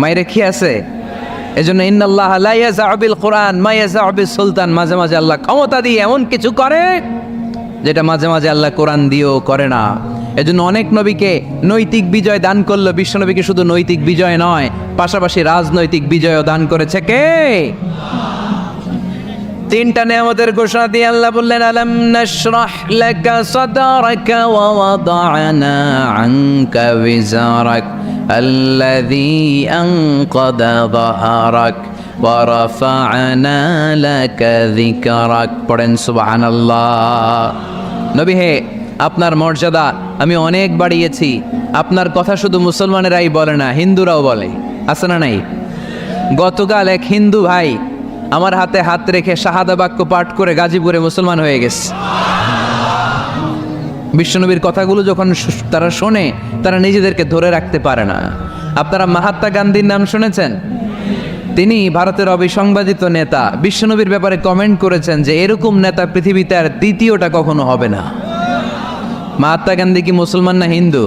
মায়েরে কি আছে? এজন্য ইন্নাল্লাহা লা ইয়াযাউ বিল কুরআন মা ইয়াযাউ বিস সুলতান। মাঝে মাঝে আল্লাহ ক্ষমতা দিয়ে এমন কিছু করে যেটা মাঝে মাঝে আল্লাহ কোরআন দিয়েও করে না। এজন্য অনেক নবীকে নৈতিক বিজয় দান করলো। বিশ্বনবীকে শুধু নৈতিক বিজয় নয়, পাশাপাশি রাজনৈতিক বিজয়ও দান করেছে কে? 3টা নেয়ামতের ঘোষণা দিয়ে আল্লাহ বললেন, আলাম নাশরাহ লাকা সাদরাকা ওয়া ওয়াদা'না আনকা বিজারাক আল্লাযী আনকাদা যাহরাক ওয়া রাফা'না লাকা যিকরাক। পড়েন সুবহানাল্লাহ। নবী হে, আপনার মর্যাদা আমি অনেক বাড়িয়েছি। আপনার কথা শুধু মুসলমানেরাই বলে না, হিন্দুরাও বলে। আছে না নাই? গতকাল এক হিন্দু ভাই আমার হাতে হাত রেখে শাহাদা বাক্য পাঠ করে গাজীপুরে মুসলমান হয়ে গেছে। বিশ্বনবীর কথাগুলো যখন তারা শোনে, তারা নিজেদেরকে ধরে রাখতে পারে না। আপনারা মহাত্মা গান্ধীর নাম শুনেছেন? তিনি ভারতের অবিসংবাদিত নেতা, বিশ্বনবীর ব্যাপারে কমেন্ট করেছেন যে এরকম নেতা পৃথিবীতে আর দ্বিতীয়টা কখনো হবে না। মহাত্মা গান্ধী কি মুসলমান না হিন্দু?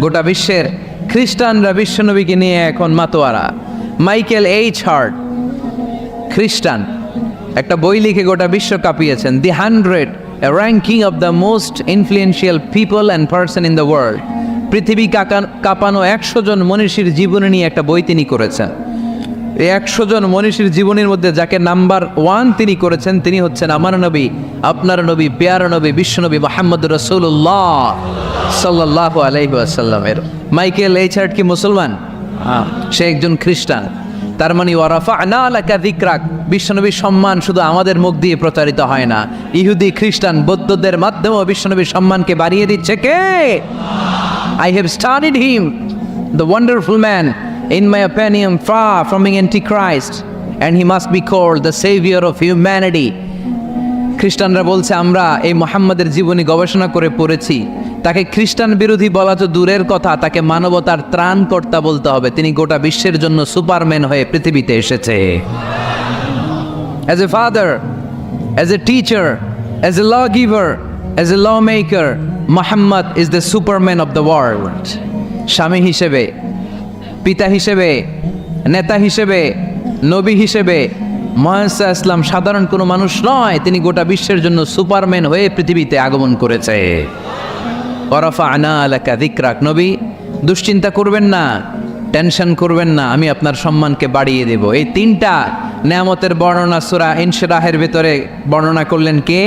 গোটা বিশ্বের খ্রিস্টানরা বিশ্বনবীকে নিয়ে এখন মাতোয়ারা। মাইকেল এইচ হার্ট, খ্রিস্টান, একটা বই লিখে গোটা বিশ্ব কাঁপিয়েছেন, দি 100 ranking of the most influential people and person in the world. পৃথিবী কাঁপানো 100 জন মনীষীর জীবনী নিয়ে একটা বই তিনি করেছেন। এই 100 জন মনীষীর জীবনীর মধ্যে যাকে নাম্বার 1 তিনি করেছেন, তিনি হচ্ছেন আমার নবী, আপনার নবী, পেয়ারা নবী, বিশ্বনবী মুহাম্মদ রাসূলুল্লাহ সাল্লাল্লাহু আলাইহি ওয়াসাল্লামের। মাইকেল এইচ হার্ট কি মুসলমান? সে একজন খ্রিস্টান। তার মানে ওয়ারাফা'না লাকা যিকরাক, বিশ্বনবীর সম্মান শুধু আমাদের মুখ দিয়ে প্রচারিত হয় না, ইহুদি, খ্রিস্টান, বৌদ্ধদের মাধ্যমেও বিশ্বনবীর সম্মানকে বাড়িয়ে দিচ্ছে কে? I have studied him, the wonderful man, in my opinion, far from being antichrist, and he must be called the savior of humanity. খ্রিস্টানরা বলছে আমরা এই মুহাম্মাদের জীবনী গবেষণা করে পড়েছি, তাকে খ্রিস্টান বিরোধী বলা তো দূরের কথা, তাকে মানবতার ত্রাণকর্তা বলতে হবে। তিনি গোটা বিশ্বের জন্য সুপারম্যান হয়ে পৃথিবীতে এসেছে। As a father, as a teacher, as a lawgiver, as a lawmaker, Muhammad is the superman of the world. স্বামী হিসেবে, পিতা হিসেবে, নেতা হিসেবে, নবী হিসেবে মুহাম্মদ ইসলাম সাধারণ কোনো মানুষ নয়, তিনি গোটা বিশ্বের জন্য সুপারম্যান হয়ে পৃথিবীতে আগমন করেছে। ওয়ারাফা'না লাকা যিকরাক, নবী দুশ্চিন্তা করবেন না, টেনশন করবেন না, আমি আপনার সম্মানকে বাড়িয়ে দেব। এই 3টা নেয়ামতের বর্ণনা সূরা ইনশিরাহের ভিতরে বর্ণনা করলেন কে?